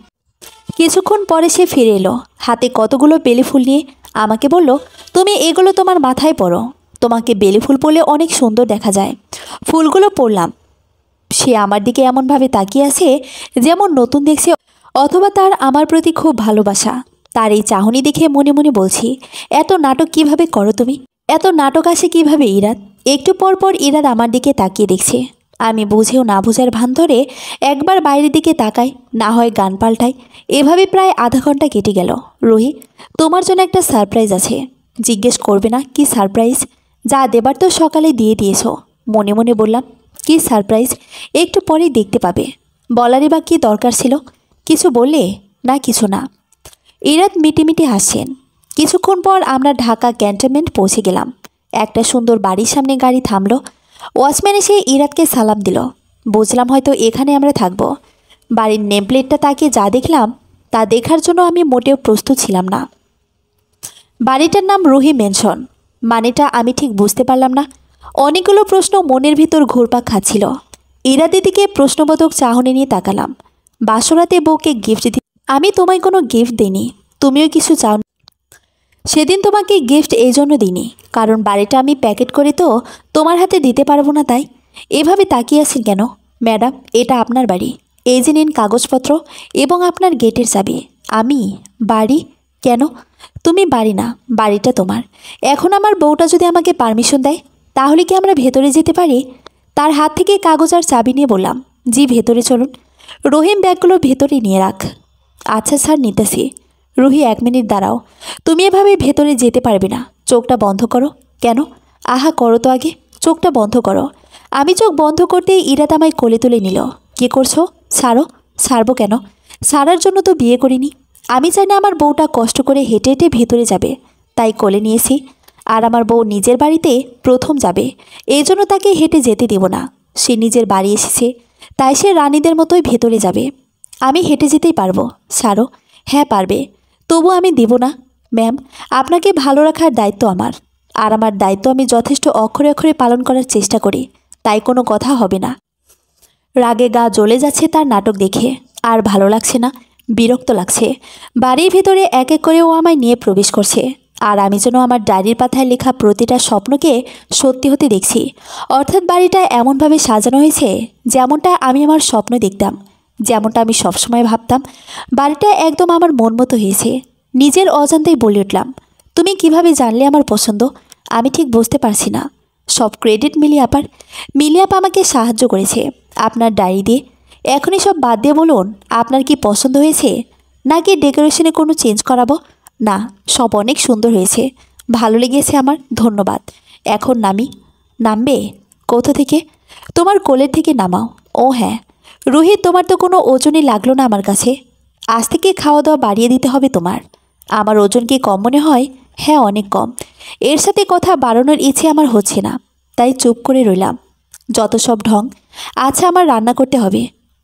কিছুক্ষণ পরে সে ফিরে এলো, হাতে কতগুলো বেলি ফুল নিয়ে। আমাকে বলল, তুমি এগুলো তোমার মাথায় পরো, তোমাকে বেলি ফুল পরলে অনেক সুন্দর দেখা যায়। ফুলগুলো পরলাম। সে আমার দিকে এমনভাবে তাকিয়ে আছে যেমন নতুন দেখছে, অথবা তার আমার প্রতি খুব ভালোবাসা। তার এই চাহনি দেখে মনে মনে বলছি, এত নাটক কিভাবে করো তুমি? এত নাটক আসে কিভাবে ইরাত? একটু পর পর ইরাত আমার দিকে তাকিয়ে দেখছে। আমি বুঝেও না বুঝার ভান ধরে একবার বাইরের দিকে তাকাই, না হয় গান পাল্টাই। এভাবে প্রায় আধা ঘন্টা কেটে গেল। রুহি, তোমার জন্য একটা সারপ্রাইজ আছে। জিজ্ঞেস করবে না কি সারপ্রাইজ? যা দেবার তো সকালে দিয়ে দিয়েছ। মনে মনে বললাম, কি সারপ্রাইজ? একটু পরেই দেখতে পাবে। বলারই বা কী দরকার ছিল? কিছু বললে? না, কিছু না। ইরাত মিটিমিটি হাসছেন। কিছুক্ষণ পর আমরা ঢাকা ক্যান্টনমেন্ট পৌঁছে গেলাম। একটা সুন্দর বাড়ির সামনে গাড়ি থামলো। ওয়াচম্যান এসে ইরাতকে সালাম দিল। বুঝলাম হয়তো এখানে আমরা থাকবো। বাড়ির নেমপ্লেটটা তাকিয়ে যা দেখলাম, তা দেখার জন্য আমি মোটেও প্রস্তুত ছিলাম না। বাড়িটার নাম রুহি ম্যানশন। মানেটা আমি ঠিক বুঝতে পারলাম না। অনেকগুলো প্রশ্ন মনের ভিতর ঘুরপাক খাচ্ছিল। ইরাত দিদিকে প্রশ্নবোধক চাহনি নিয়ে তাকালাম। বাসরাতে বউকে গিফট আমি তোমায় কোনো গিফট দিইনি, তুমিও কিছু চাও। সেদিন তোমাকে গিফট এই জন্য দিইনি, কারণ বাড়িটা আমি প্যাকেট করে তো তোমার হাতে দিতে পারবো না, তাই। এভাবে তাকিয়ে আছেন কেন? ম্যাডাম, এটা আপনার বাড়ি। এই যে নিন কাগজপত্র এবং আপনার গেটের চাবি। আমি বাড়ি? কেন? তুমি বাড়ি না, বাড়িটা তোমার। এখন আমার বউটা যদি আমাকে পারমিশন দেয়, তাহলে কি আমরা ভেতরে যেতে পারি? তার হাত থেকে কাগজ আর চাবি নিয়ে বললাম, জি ভেতরে চলুন। রহিম ব্যাগগুলো ভেতরে নিয়ে রাখ। আচ্ছা স্যার, নিতেছি। রুহি, 1 মিনিট দাঁড়াও। তুমি এভাবে ভেতরে যেতে পারবে না। চোখটা বন্ধ করো। কেন? আহা, করো তো আগে। চোখটা বন্ধ করো। আমি চোখ বন্ধ করতেই ইরাত আমায় কোলে তুলে নিল। কি করছো? ছাড়ো। ছাড়বো কেন? ছাড়ার জন্য তো বিয়ে করিনি। আমি চাই না আমার বউটা কষ্ট করে হেঁটে হেঁটে ভেতরে যাবে, তাই কোলে নিয়েছি। আর আমার বউ নিজের বাড়িতে প্রথম যাবে, এই জন্য তাকে হেঁটে যেতে দেব না। সে নিজের বাড়ি এসেছে, তাই সে রানীদের মতোই ভেতরে যাবে। আমি হেঁটে যেতেই পারবো। ছাড়ো। হ্যাঁ পারবে। তবু আমি দেব না। ম্যাম, আপনাকে ভালো রাখার দায়িত্ব আমার, আর আমার দায়িত্ব আমি যথেষ্ট অক্ষরে অক্ষরে পালন করার চেষ্টা করি, তাই কোনো কথা হবে না। রাগে গা জ্বলে যাচ্ছে তার নাটক দেখে। আর ভালো লাগছে না, বিরক্ত লাগছে। বাড়ির ভিতরে এক এক করে ও আমায় নিয়ে প্রবেশ করছে, আর আমি যেন আমার ডায়েরির পাতায় লেখা প্রতিটা স্বপ্নকে সত্যি হতে দেখছি। অর্থাৎ বাড়িটা এমনভাবে সাজানো হয়েছে যেমনটা আমি আমার স্বপ্ন দেখতাম, যেমনটা আমি সবসময় ভাবতাম। বাড়িটা একদম আমার মন মতো হয়েছে। নিজের অজান্তেই বলে উঠলাম, তুমি কিভাবে জানলে আমার পছন্দ? আমি ঠিক বুঝতে পারছি না। সব ক্রেডিট মিলিয়াপার। মিলিয়াপা আমাকে সাহায্য করেছে আপনার ডায়েরি দিয়ে। এখনই সব বাদ দিয়ে বলুন, আপনার কি পছন্দ হয়েছে, নাকি ডেকোরেশনে কোনো চেঞ্জ করাবো? না, সব অনেক সুন্দর হয়েছে, ভালো লেগেছে আমার, ধন্যবাদ। এখন নামি। নামবে? কোথা থেকে? তোমার কোলের থেকে নামাও। ও হ্যাঁ। রোহিত, তোমার তো কোনো ওজনই লাগলো না আমার কাছে। আজ থেকে খাওয়া দাওয়া বাড়িয়ে দিতে হবে তোমার। আমার ওজন কি কম মনে হয়? হ্যাঁ, অনেক কম। এর সাথে কথা বাড়ানোর ইচ্ছে আমার হচ্ছে না, তাই চুপ করে রইলাম। যত সব ঢং। আচ্ছা, আমার রান্না করতে হবে।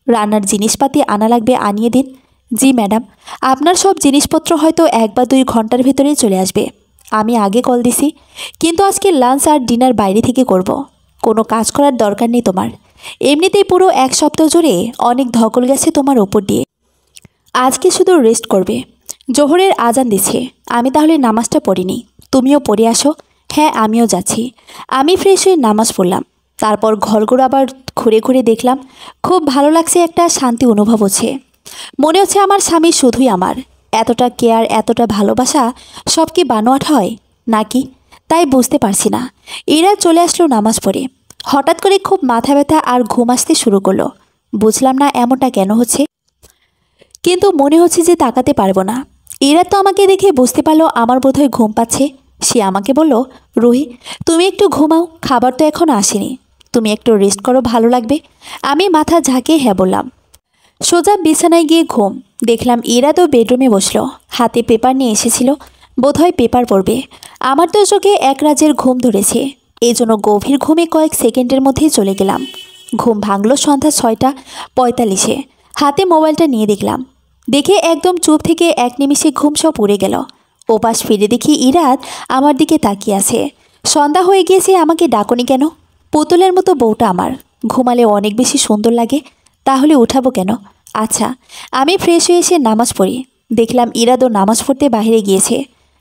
রান্নার জিনিসপাতি আনা লাগবে, আনিয়ে দিন। জি ম্যাডাম, আপনার সব জিনিসপত্র হয়তো 1 বা 2 ঘন্টার ভেতরেই চলে আসবে। আমি আগে কল দিছি, কিন্তু আজকে লাঞ্চ আর ডিনার বাইরে থেকে করব। কোনো কাজ করার দরকার নেই তোমার। এমনিতেই পুরো 1 সপ্তাহ জুড়ে অনেক ধকল গেছে তোমার ওপর দিয়ে। আজকে শুধু রেস্ট করবে। জোহরের আজান দিছে, আমি তাহলে নামাজটা পড়িনি। তুমিও পড়ে আসো। হ্যাঁ, আমিও যাচ্ছি। আমি ফ্রেশ হয়ে নামাজ পড়লাম। তারপর ঘরগুলো আবার ঘুরে ঘুরে দেখলাম। খুব ভালো লাগছে, একটা শান্তি অনুভব হচ্ছে। মনে হচ্ছে আমার স্বামী শুধুই আমার। এতটা কেয়ার, এতটা ভালোবাসা সব কি বানোয়াট হয় নাকি? তাই বুঝতে পারছি না। এরা চলে আসলো নামাজ পড়ে। হঠাৎ করে খুব মাথা ব্যথা আর ঘুম আসতে শুরু করলো। বুঝলাম না এমনটা কেন হচ্ছে, কিন্তু মনে হচ্ছে যে তাকাতে পারবো না। এরা তো আমাকে দেখে বুঝতে পারলো আমার বোধহয় ঘুম পাচ্ছে। সে আমাকে বলল, রুহি তুমি একটু ঘুমাও, খাবার তো এখনো আসেনি, তুমি একটু রেস্ট করো, ভালো লাগবে। আমি মাথা ঝাঁকিয়ে হ্যাঁ বললাম। সোজা বিছানায় গিয়ে ঘুম। দেখলাম এরা তো বেডরুমে বসলো, হাতে পেপার নিয়ে এসেছিল, বোধহয় পেপার পড়বে। আমার তো চোখে এক রাজ্যের ঘুম ধরেছে, এই জন্য গভীর ঘুমে কয়েক সেকেন্ডের মধ্যেই চলে গেলাম। ঘুম ভাঙল সন্ধ্যা 6:45। হাতে মোবাইলটা নিয়ে দেখলাম, দেখে একদম চুপ থেকে এক নিমিষে ঘুম সব উড়ে গেল। ওপাশ ফিরে দেখি ইরাত আমার দিকে তাকিয়ে আছে। সন্ধ্যা হয়ে গিয়েছে, আমাকে ডাকনি কেন? পুতুলের মতো বউটা আমার, ঘুমালে অনেক বেশি সুন্দর লাগে, তাহলে উঠাবো কেন? আচ্ছা, আমি ফ্রেশ হয়ে এসে নামাজ পড়ি। দেখলাম ইরাদও নামাজ পড়তে বাইরে গিয়েছে।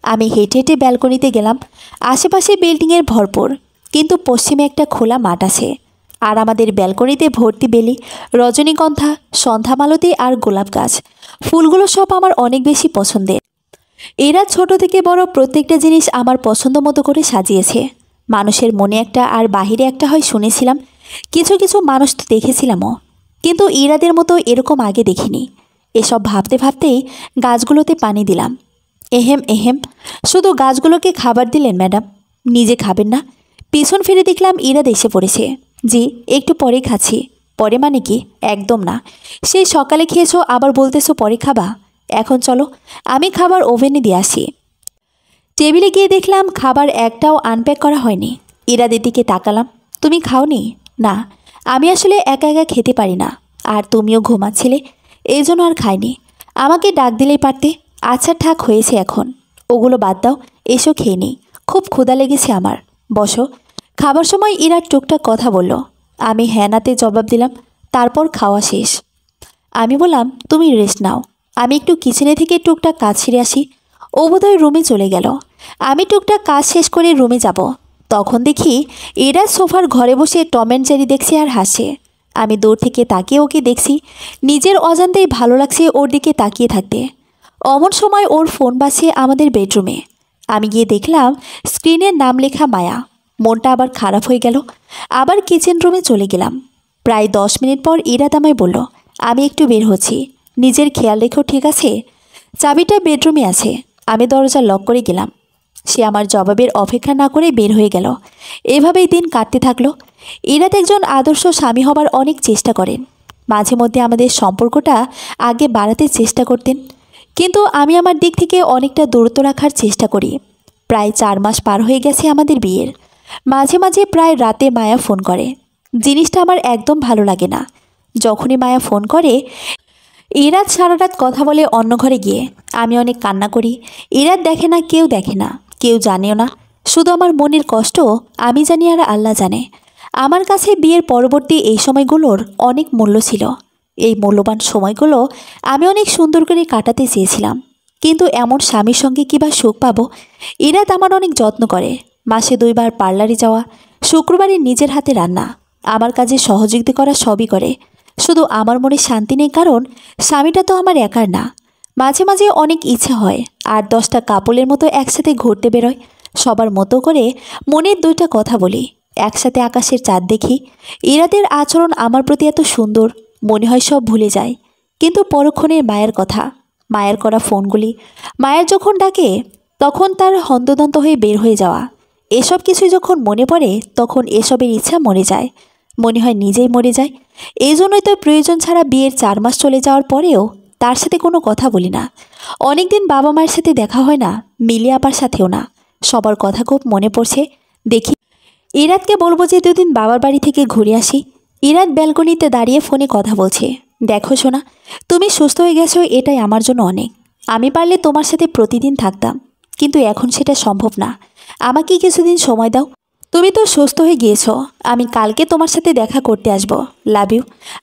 আমি হেঁটে হেঁটে ব্যালকনিতে গেলাম। আশেপাশে বিল্ডিংয়ের ভরপুর, কিন্তু পশ্চিমে একটা খোলা মাঠ আছে। আর আমাদের ব্যালকনিতে ভর্তি বেলি, রজনীগন্ধা, সন্ধ্যামালতী আর গোলাপ গাছ। ফুলগুলো সব আমার অনেক বেশি পছন্দের। এরা ছোট থেকে বড় প্রত্যেকটা জিনিস আমার পছন্দ মতো করে সাজিয়েছে। মানুষের মনে একটা আর বাহিরে একটা হয় শুনেছিলাম, কিছু কিছু মানুষ তো দেখেছিলামও, কিন্তু ইরাদের মতো এরকম আগে দেখিনি। এসব ভাবতে ভাবতেই গাছগুলোতে পানি দিলাম। এহেম এহেম, শুধু গাছগুলোকে খাবার দিলেন ম্যাডাম, নিজে খাবেন না? পিছন ফিরে দেখলাম ইরাদ এসে পড়েছে। জি, একটু পরে খাচ্ছি। পরে মানে কি? একদম না। সেই সকালে খেয়েছো, আবার বলতেছো পরে খাবা? এখন চলো, আমি খাবার ওভেনে দিয়ে আসি। টেবিলে গিয়ে দেখলাম খাবার একটাও আনপ্যাক করা হয়নি। ইরাদের দিকে তাকালাম। তুমি খাওনি? না, আমি আসলে একা একা খেতে পারি না, আর তুমিও ঘুমাচ্ছিলে, এই জন্য আর খাইনি। আমাকে ডাক দিলেই পারতে। আচ্ছা ঠাক হয়েছে এখন, ওগুলো বাদ দাও, এসো খেয়ে নিই, খুব ক্ষুধা লেগেছে আমার। বসো। খাবার সময় ইরার টুকটাক কথা বলল। আমি হ্যাঁ নাতে জবাব দিলাম। তারপর খাওয়া শেষ। আমি বললাম, তুমি রেস্ট নাও, আমি একটু কিচেনে থেকে টুকটাক কাজ সেরে আসি। ও বোধহয় রুমে চলে গেল। আমি টুকটাক কাজ শেষ করে রুমে যাব, তখন দেখি এরা সোফার ঘরে বসে টম অ্যান্ড জেরি দেখছে আর হাসে। আমি দূর থেকে তাকিয়ে ওকে দেখছি। নিজের অজান্তেই ভালো লাগছে ওর দিকে তাকিয়ে থাকতে। অমন সময় ওর ফোন বাজছে আমাদের বেডরুমে। আমি গিয়ে দেখলাম স্ক্রিনের নাম লেখা মায়া। মনটা আবার খারাপ হয়ে গেল। আবার কিচেন রুমে চলে গেলাম। প্রায় 10 মিনিট পর ইরাত আমায় বলল, আমি একটু বের হচ্ছি, নিজের খেয়াল রেখো, ঠিক আছে? চাবিটা বেডরুমে আছে। আমি দরজা লক করে গেলাম। সে আমার জবাবের অপেক্ষা না করে বের হয়ে গেল। এভাবেই দিন কাটতে থাকলো। ইরাত একজন আদর্শ স্বামী হবার অনেক চেষ্টা করেন। মাঝে মধ্যে আমাদের সম্পর্কটা আগে বাড়াতে চেষ্টা করতেন, কিন্তু আমি আমার দিক থেকে অনেকটা দূরত্ব রাখার চেষ্টা করি। প্রায় 4 মাস পার হয়ে গেছে আমাদের বিয়ের। মাঝে মাঝে প্রায় রাতে মায়া ফোন করে। জিনিসটা আমার একদম ভালো লাগে না। যখনই মায়া ফোন করে, ইরাত সারা রাত কথা বলে অন্য ঘরে গিয়ে। আমি অনেক কান্না করি। ইরাত দেখে না, কেউ দেখে না, কেউ জানেও না। শুধু আমার মনের কষ্ট আমি জানি আর আল্লাহ জানে। আমার কাছে বিয়ের পরবর্তী এই সময়গুলোর অনেক মূল্য ছিল। এই মূল্যবান সময়গুলো আমি অনেক সুন্দর করে কাটাতে চেয়েছিলাম, কিন্তু এমন স্বামীর সঙ্গে কিবা সুখ পাবো? ইরাত আমার অনেক যত্ন করে। মাসে 2 বার পার্লারে যাওয়া, শুক্রবারে নিজের হাতে রান্না, আমার কাজে সহযোগিতা করা, সবই করে। শুধু আমার মনে শান্তি নেই, কারণ স্বামীটা তো আমার একার না। মাঝে মাঝে অনেক ইচ্ছে হয় 8-10টা কাপলের মতো একসাথে ঘুরতে বেরোয়, সবার মতো করে মনের 2টা কথা বলি, একসাথে আকাশের চাঁদ দেখি। ইরাদের আচরণ আমার প্রতি এত সুন্দর, মনে হয় সব ভুলে যায়। কিন্তু পরক্ষণের মায়ের কথা, মায়ের করা ফোনগুলি, মায়ের যখন ডাকে তখন তার হন্তদন্ত হয়ে বের হয়ে যাওয়া, এসব কিছুই যখন মনে পড়ে তখন এসবের ইচ্ছা মরে যায়। মনে হয় নিজেই মরে যায়। এই জন্যই তো প্রয়োজন ছাড়া বিয়ের 4 মাস চলে যাওয়ার পরেও তার সাথে কোনো কথা বলি না। অনেকদিন বাবা মায়ের সাথে দেখা হয় না, মিলি আপার সাথেও না। সবার কথা খুব মনে পড়ছে। দেখি ইরাতকে বলবো যে 2 দিন বাবার বাড়ি থেকে ঘুরে আসি। ইরাত ব্যালকনিতে দাঁড়িয়ে ফোনে কথা বলছে। দেখো সোনা, তুমি সুস্থ হয়ে গেছো, এটাই আমার জন্য অনেক। আমি পারলে তোমার সাথে প্রতিদিন থাকতাম, কিন্তু এখন সেটা সম্ভব না। আমাকে কিছুদিন সময় দাও। তুমি তো সুস্থ হয়ে গিয়েছো, আমি কালকে তোমার সাথে দেখা করতে আসব। Love you.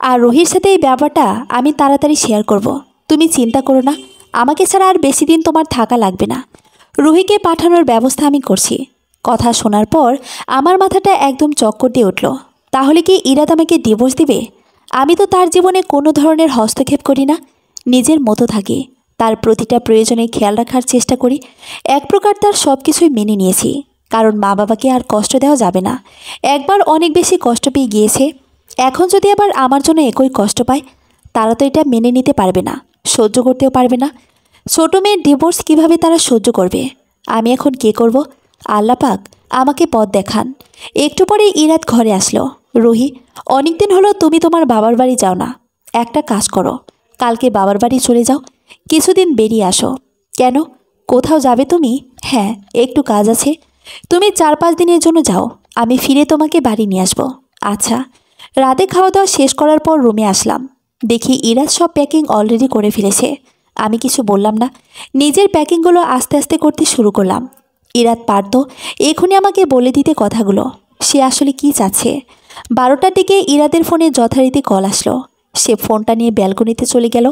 আর রোহির সাথে এই ব্যাপারটা আমি তাড়াতাড়ি শেয়ার করব। তুমি চিন্তা করো না, আমাকে ছাড়া আর বেশি দিন তোমার থাকা লাগবে না। রুহিকে পাঠানোর ব্যবস্থা আমি করছি। কথা শোনার পর আমার মাথাটা একদম চক্কর দিয়ে উঠল। তাহলে কি ইরাদ আমাকে ডিভোর্স দিবে? আমি তো তার জীবনে কোনো ধরনের হস্তক্ষেপ করি না, নিজের মতো থাকি, তার প্রতিটা প্রয়োজনে খেয়াল রাখার চেষ্টা করি। এক প্রকার তার সব কিছুই মেনে নিয়েছি, কারণ মা বাবাকে আর কষ্ট দেওয়া যাবে না। একবার অনেক বেশি কষ্ট পেয়ে গিয়েছে, এখন যদি আবার আমার জন্য একই কষ্ট পায়, তারা তো এটা মেনে নিতে পারবে না, সহ্য করতেও পারবে না। ছোট মেয়ের ডিভোর্স কিভাবে তারা সহ্য করবে? আমি এখন কে করব? আল্লাহ পাক আমাকে পথ দেখান। একটু পরে ইরাত ঘরে আসলো। রুহি, অনেকদিন হলো তুমি তোমার বাবার বাড়ি যাও না। একটা কাজ করো, কালকে বাবার বাড়ি চলে যাও, কিছুদিন বেরিয়ে আসো। কেন, কোথাও যাবে তুমি? হ্যাঁ, একটু কাজ আছে। তুমি 4-5 দিনের জন্য যাও, আমি ফিরে তোমাকে বাড়ি নিয়ে আসবো। আচ্ছা। রাতে খাওয়া দাওয়া শেষ করার পর রুমে আসলাম, দেখি ইরাত সব প্যাকিং অলরেডি করে ফেলেছে। আমি কিছু বললাম না, নিজের প্যাকিংগুলো আস্তে আস্তে করতে শুরু করলাম। ইরাত পারত এখনই আমাকে বলে দিতে কথাগুলো, সে আসলে কি চাচ্ছে। 12টার দিকে ইরাদের ফোনে যথারীতি কল আসলো। সে ফোনটা নিয়ে ব্যালকনিতে চলে গেল।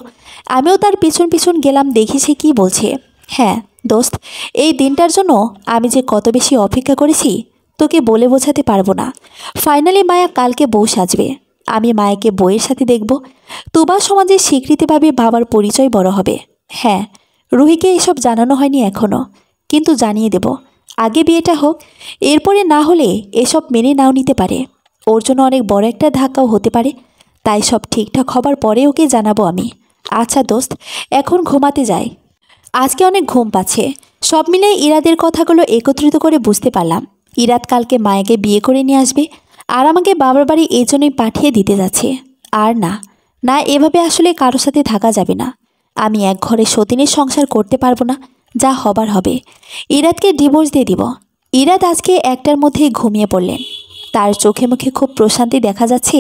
আমিও তার পিছন পিছন গেলাম, দেখি সে কী বলছে। হ্যাঁ দোস্ত, এই দিনটার জন্য আমি যে কত বেশি অপেক্ষা করেছি তোকে বলে বোঝাতে পারবো না। ফাইনালি মায়া কালকে বউ সাজবে, আমি মায়াকে বউয়ের সাথে দেখব। তুবা সমাজের স্বীকৃতি পাবে, বাবার পরিচয় বড় হবে। হ্যাঁ, রুহিকে এসব জানানো হয়নি এখনও, কিন্তু জানিয়ে দেব। আগে বিয়েটা হোক, এরপরে না হলে এসব মেনে নাও নিতে পারে, ওর জন্য অনেক বড় একটা ধাক্কাও হতে পারে। তাই সব ঠিকঠাক হবার পরে ওকে জানাবো আমি। আচ্ছা দোস্ত, এখন ঘুমাতে যাই, আজকে অনেক ঘুম পাচ্ছে। সব মিলে ইরাদের কথাগুলো একত্রিত করে বুঝতে পারলাম ইরাদ কালকে মায়াকে বিয়ে করে নিয়ে আসবে, আর আমাকে বাবার বাড়ি এই জন্যই পাঠিয়ে দিতে যাচ্ছে। আর না না, এভাবে আসলে কারোর সাথে থাকা যাবে না। আমি এক ঘরে সতীনের সংসার করতে পারবো না, যা হবার হবে। ইরাদকে ডিভোর্স দিয়ে দিব। ইরাদ আজকে 1টার মধ্যেই ঘুমিয়ে পড়লেন। তার চোখে মুখে খুব প্রশান্তি দেখা যাচ্ছে,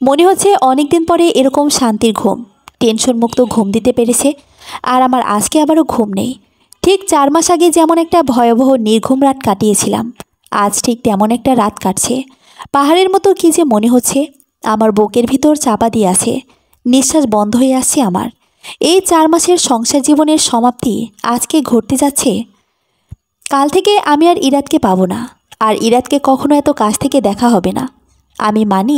মনে হচ্ছে অনেকদিন পরে এরকম শান্তির ঘুম, টেনশন মুক্ত ঘুম দিতে পেরেছে। আর আমার আজকে আবারও ঘুম নেই। ঠিক 4 মাস আগে যেমন একটা ভয়াবহ নির্ঘুম রাত কাটিয়েছিলাম, আজ ঠিক তেমন একটা রাত কাটছে। পাহাড়ের মতো কী যে মনে হচ্ছে, আমার বুকের ভিতর চাপা দিয়ে আছে, নিঃশ্বাস বন্ধ হয়ে আসছে আমার। এই 4 মাসের সংসার জীবনের সমাপ্তি আজকে ঘটতে যাচ্ছে। কাল থেকে আমি আর ইরাদকে পাবো না, আর ইরাদকে কখনো এত কাছ থেকে দেখা হবে না। আমি মানি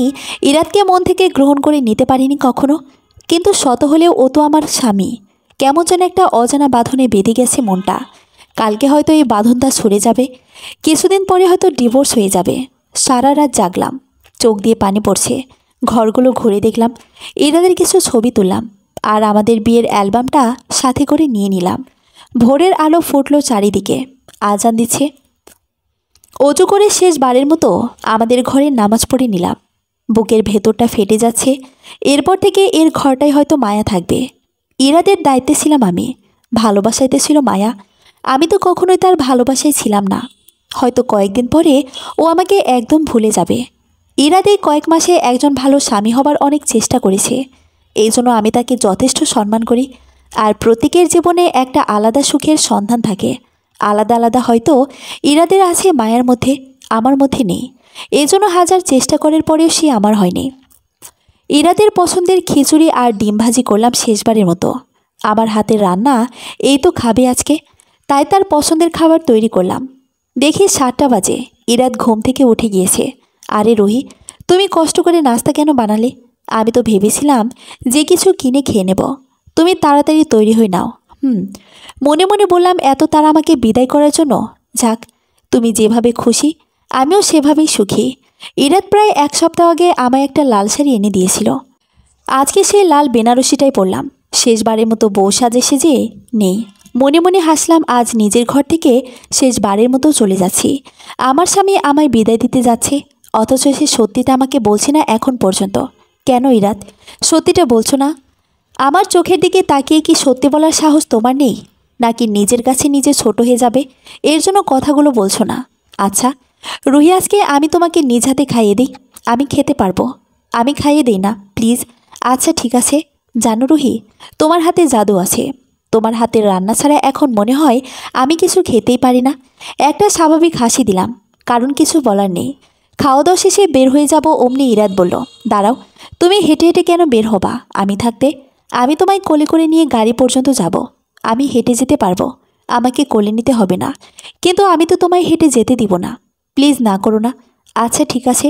ইরাদকে মন থেকে গ্রহণ করে নিতে পারিনি কখনো, কিন্তু শত হলেও ও তো আমার স্বামী। কেমন যেন একটা অজানা বাঁধনে বেঁধে গেছে মনটা। কালকে হয়তো এই বাঁধনটা সরে যাবে, কিছুদিন পরে হয়তো ডিভোর্স হয়ে যাবে। সারা রাত জাগলাম, চোখ দিয়ে পানি পড়ছে। ঘরগুলো ঘুরে দেখলাম, ইরাদের কিছু ছবি তুললাম, আর আমাদের বিয়ের অ্যালবামটা সাথে করে নিয়ে নিলাম। ভোরের আলো ফুটলো চারিদিকে, আজান দিচ্ছে। অজু করে শেষবারের মতো আমাদের ঘরে নামাজ পড়ে নিলাম। বুকের ভেতরটা ফেটে যাচ্ছে। এরপর থেকে এর ঘরটাই হয়তো মায়া থাকবে। ইরাদের দায়িত্বে ছিলাম আমি, ভালোবাসাইতে ছিল মায়া। আমি তো কখনোই তার ভালোবাসায় ছিলাম না। হয়তো কয়েকদিন পরে ও আমাকে একদম ভুলে যাবে। ইরাদ এই কয়েক মাসে একজন ভালো স্বামী হবার অনেক চেষ্টা করেছে, এই জন্য আমি তাকে যথেষ্ট সম্মান করি। আর প্রত্যেকের জীবনে একটা আলাদা সুখের সন্ধান থাকে, আলাদা আলাদা। হয়তো ইরাদের আছে মায়ের মধ্যে, আমার মধ্যে নেই। এই জন্য হাজার চেষ্টা করার পরেও সে আমার হয়নি। ইরাদের পছন্দের খিচুড়ি আর ডিম ভাজি করলাম শেষবারের মতো। আমার হাতের রান্না এই তো খাবে আজকে, তাই তার পছন্দের খাবার তৈরি করলাম। দেখি 7টা বাজে, ইরাদ ঘুম থেকে উঠে গিয়েছে। আরে রুহি, তুমি কষ্ট করে নাস্তা কেন বানালে? আমি তো ভেবেছিলাম যে কিছু কিনে খেয়ে নেব। তুমি তাড়াতাড়ি তৈরি হয়ে নাও। মনে মনে বললাম, এত তারা আমাকে বিদায় করার জন্য? যাক, তুমি যেভাবে খুশি আমিও সেভাবেই সুখী। ইরাদ প্রায় 1 সপ্তাহ আগে আমায় একটা লাল শাড়ি এনে দিয়েছিল। আজকে সেই লাল বেনারসিটাই পরলাম। শেষবারের মতো বউ সাজে সেজে নেই। মনে মনে হাসলাম, আজ নিজের ঘর থেকে শেষবারের মতো চলে যাচ্ছি। আমার স্বামী আমায় বিদায় দিতে যাচ্ছে, অথচ সে সত্যিটা আমাকে বলছে না এখন পর্যন্ত। কেন ইরাদ, সত্যিটা বলছো না? আমার চোখের দিকে তাকিয়ে কি সত্যি বলার সাহস তোমার নেই, নাকি নিজের কাছে নিজে ছোট হয়ে যাবে এর জন্য কথাগুলো বলছো না? আচ্ছা রুহি, আজকে আমি তোমাকে নিজ হাতে খাইয়ে দিই। আমি খেতে পারবো। আমি খাইয়ে দিই না প্লিজ? আচ্ছা ঠিক আছে। জানো রুহি, তোমার হাতে জাদু আছে। তোমার হাতের রান্না ছাড়া এখন মনে হয় আমি কিছু খেতেই পারি না। একটা স্বাভাবিক হাসি দিলাম, কারণ কিছু বলার নেই। খাওয়া দাওয়া শেষে বের হয়ে যাব, অমনি ইরাদ বলল, দাঁড়াও, তুমি হেঁটে হেঁটে কেন বের হবা আমি থাকতে? আমি তোমায় কোলে করে নিয়ে গাড়ি পর্যন্ত যাব। আমি হেঁটে যেতে পারবো, আমাকে কোলে নিতে হবে না। কিন্তু আমি তো তোমায় হেঁটে যেতে দিব না। প্লিজ না করো না। আচ্ছা ঠিক আছে,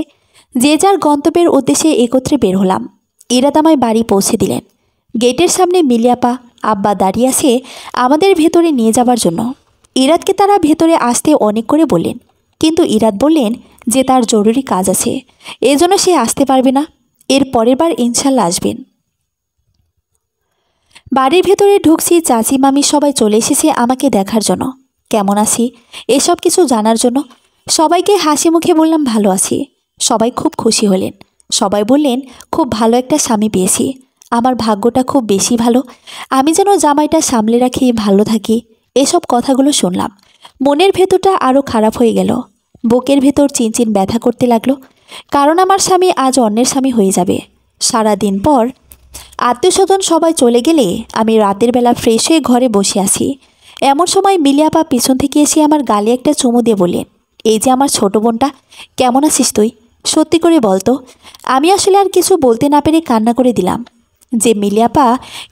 যে যার গন্তব্যের উদ্দেশ্যে একত্রে বের হলাম। ইরাদ আমায় বাড়ি পৌঁছে দিলেন। গেটের সামনে মিলিয়াপা আব্বা দাঁড়িয়ে আছে আমাদের ভেতরে নিয়ে যাবার জন্য। ইরাদকে তারা ভেতরে আসতে অনেক করে বললেন, কিন্তু ইরাদ বললেন যে তার জরুরি কাজ আছে, এজন্য সে আসতে পারবে না। এর পরের বার ইনশাল্লাহ আসবেন। বাড়ির ভেতরে ঢুকছি, চাচি মামি সবাই চলে এসেছে আমাকে দেখার জন্য, কেমন আছি এসব কিছু জানার জন্য। সবাইকে হাসি মুখে বললাম ভালো আছি। সবাই খুব খুশি হলেন। সবাই বললেন খুব ভালো একটা স্বামী পেয়েছি, আমার ভাগ্যটা খুব বেশি ভালো, আমি যেন জামাইটা সামলে রাখি, ভালো থাকি। এসব কথাগুলো শুনলাম, মনের ভেতরটা আরও খারাপ হয়ে গেল। বুকের ভেতর চিনচিন ব্যথা করতে লাগলো, কারণ আমার স্বামী আজ অন্যের স্বামী হয়ে যাবে। সারা দিন পর আত্মীয়স্বজন সবাই চলে গেলে আমি রাতের বেলা ফ্রেশ হয়ে ঘরে বসে আছি। এমন সময় মিলিয়াপা পিছন থেকে এসে আমার গালে একটা চুমু দিয়ে বললেন, এই যে আমার ছোট বোনটা, কেমন আছিস তুই? সত্যি করে বলতো। আমি আসলে আর কিছু বলতে না পেরে কান্না করে দিলাম যে মিলিয়াপা,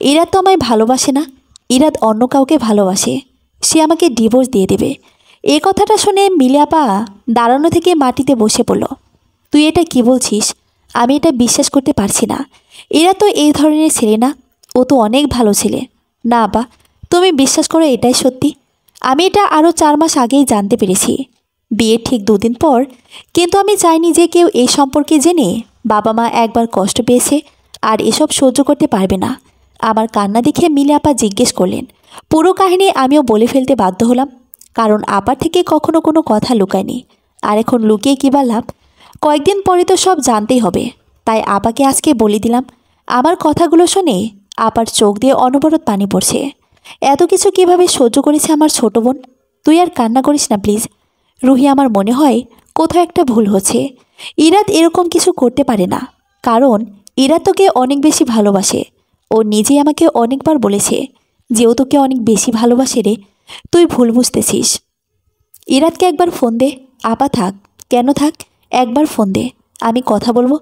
ইরাদ তো আমায় ভালোবাসে না, ইরাদ অন্য কাউকে ভালোবাসে, সে আমাকে ডিভোর্স দিয়ে দেবে। এই কথাটা শুনে মিলিয়াপা দাঁড়ানো থেকে মাটিতে বসে পড়ল। তুই এটা কি বলছিস? আমি এটা বিশ্বাস করতে পারছি না। এরা তো এই ধরনের ছেলে না, ও তো অনেক ভালো ছেলে। না বা, তুমি বিশ্বাস করো এটাই সত্যি। আমি এটা আরও 4 মাস আগেই জানতে পেরেছি, বিয়ের ঠিক 2 দিন পর। কিন্তু আমি চাইনি যে কেউ এই সম্পর্কে জেনে বাবা মা একবার কষ্ট পেয়েছে আর এসব সহ্য করতে পারবে না। আমার কান্না দেখে মিলে আপা জিজ্ঞেস করলেন। পুরো কাহিনী আমিও বলে ফেলতে বাধ্য হলাম, কারণ আপার থেকে কখনো কোনো কথা লুকায়নি। আর এখন লুকিয়ে কী বা লাভ? কয়েকদিন পরে তো সব জানতেই হবে। তাই আপাকে আজকে বলে দিলাম। আমার কথাগুলো শুনে আপার চোখ দিয়ে অনবরত পানি পড়ছে। এত কিছু কিভাবে সহ্য করেছে আমার ছোট বোন? তুই আর কান্না করিস না প্লিজ। রুহি, আমার মনে হয় কোথাও একটা ভুল হচ্ছে। ইরাদ এরকম কিছু করতে পারে না, কারণ ইরাদ তোকে অনেক বেশি ভালোবাসে। ও নিজেই আমাকে অনেকবার বলেছে যে ও তোকে অনেক বেশি ভালোবাসে রে, তুই ভুল বুঝতেছিস। ইরাদকে একবার ফোন দে। আপা থাক, কেন থাক, একবার ফোন দে, আমি কথা বলবো।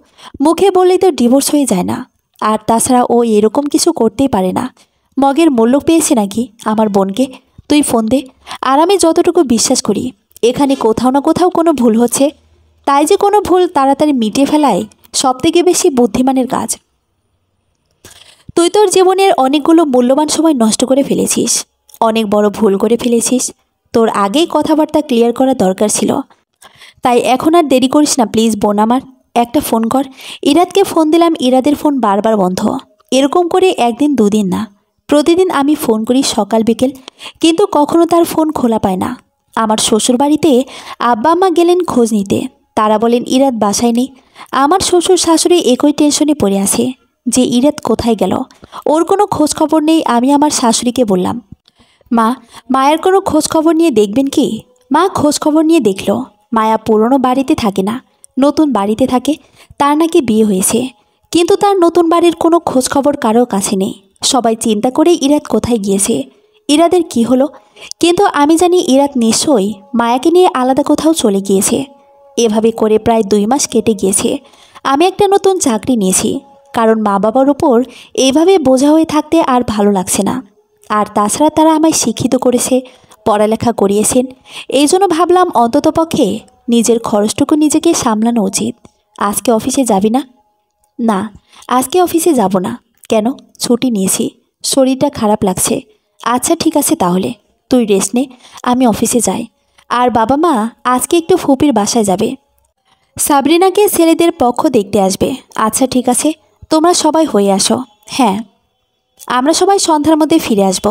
মুখে বললেই তো ডিভোর্স হয়ে যায় না। আর তাছাড়া ও এরকম কিছু করতেই পারে না। মগের মূল্য পেয়েছে নাকি আমার বোনকে? তুই ফোন দে। আর আমি যতটুকু বিশ্বাস করি, এখানে কোথাও না কোথাও কোনো ভুল হচ্ছে। তাই যে কোনো ভুল তাড়াতাড়ি মিটিয়ে ফেলায় সবথেকে বেশি বুদ্ধিমানের কাজ। তুই তোর জীবনের অনেকগুলো মূল্যবান সময় নষ্ট করে ফেলেছিস, অনেক বড় ভুল করে ফেলেছিস। তোর আগেই কথাবার্তা ক্লিয়ার করা দরকার ছিল। তাই এখন আর দেরি করিস না প্লিজ বোন আমার, একটা ফোন কর। ইরাদকে ফোন দিলাম, ইরাদের ফোন বারবার বন্ধ। এরকম করে 1 দিন 2 দিন না, প্রতিদিন আমি ফোন করি সকাল বিকেল, কিন্তু কখনো তার ফোন খোলা পায় না। আমার শ্বশুর বাড়িতে আব্বা আম্মা গেলেন খোঁজ নিতে, তারা বলেন ইরাদ বাসায় নেই। আমার শ্বশুর শাশুড়ি একই টেনশনে পড়ে আছে যে ইরাদ কোথায় গেল, ওর কোনো খোঁজ খবর নেই। আমি আমার শাশুড়িকে বললাম, মা, মায়ের কোনো খোঁজ খবর নিয়ে দেখবেন কি? মা খোঁজ খবর নিয়ে দেখলো, মায়া পুরনো বাড়িতে থাকে না, নতুন বাড়িতে থাকে। তার নাকি বিয়ে হয়েছে, কিন্তু তার নতুন বাড়ির কোনো খোঁজ খবর কারো কাছে নেই। সবাই চিন্তা করে ইরাদ কোথায় গিয়েছে, ইরাদের কি হলো। কিন্তু আমি জানি ইরাদ নিশ্চয়ই মায়াকে নিয়ে আলাদা কোথাও চলে গিয়েছে। এভাবে করে প্রায় 2 মাস কেটে গিয়েছে। আমি একটা নতুন চাকরি নিয়েছি, কারণ মা বাবার উপর এইভাবে বোঝা হয়ে থাকতে আর ভালো লাগছে না। আর তাছাড়া তারা আমায় শিক্ষিত করেছে, পড়ালেখা করিয়েছেন। এই জন্য ভাবলাম অন্ততপক্ষে নিজের খরচটুকু নিজেকে সামলানো উচিত। আজকে অফিসে যাবি না? না, আজকে অফিসে যাব না। কেন? ছুটি নিয়েছি, শরীরটা খারাপ লাগছে। আচ্ছা ঠিক আছে, তাহলে তুই রেস্ট নে, আমি অফিসে যাই। আর বাবা মা আজকে একটু ফুপির বাসায় যাবে, সাবরিনাকে ছেলেদের পক্ষ দেখতে আসবে। আচ্ছা ঠিক আছে, তোমরা সবাই হয়ে আসো। হ্যাঁ, আমরা সবাই সন্ধ্যার মধ্যে ফিরে আসব।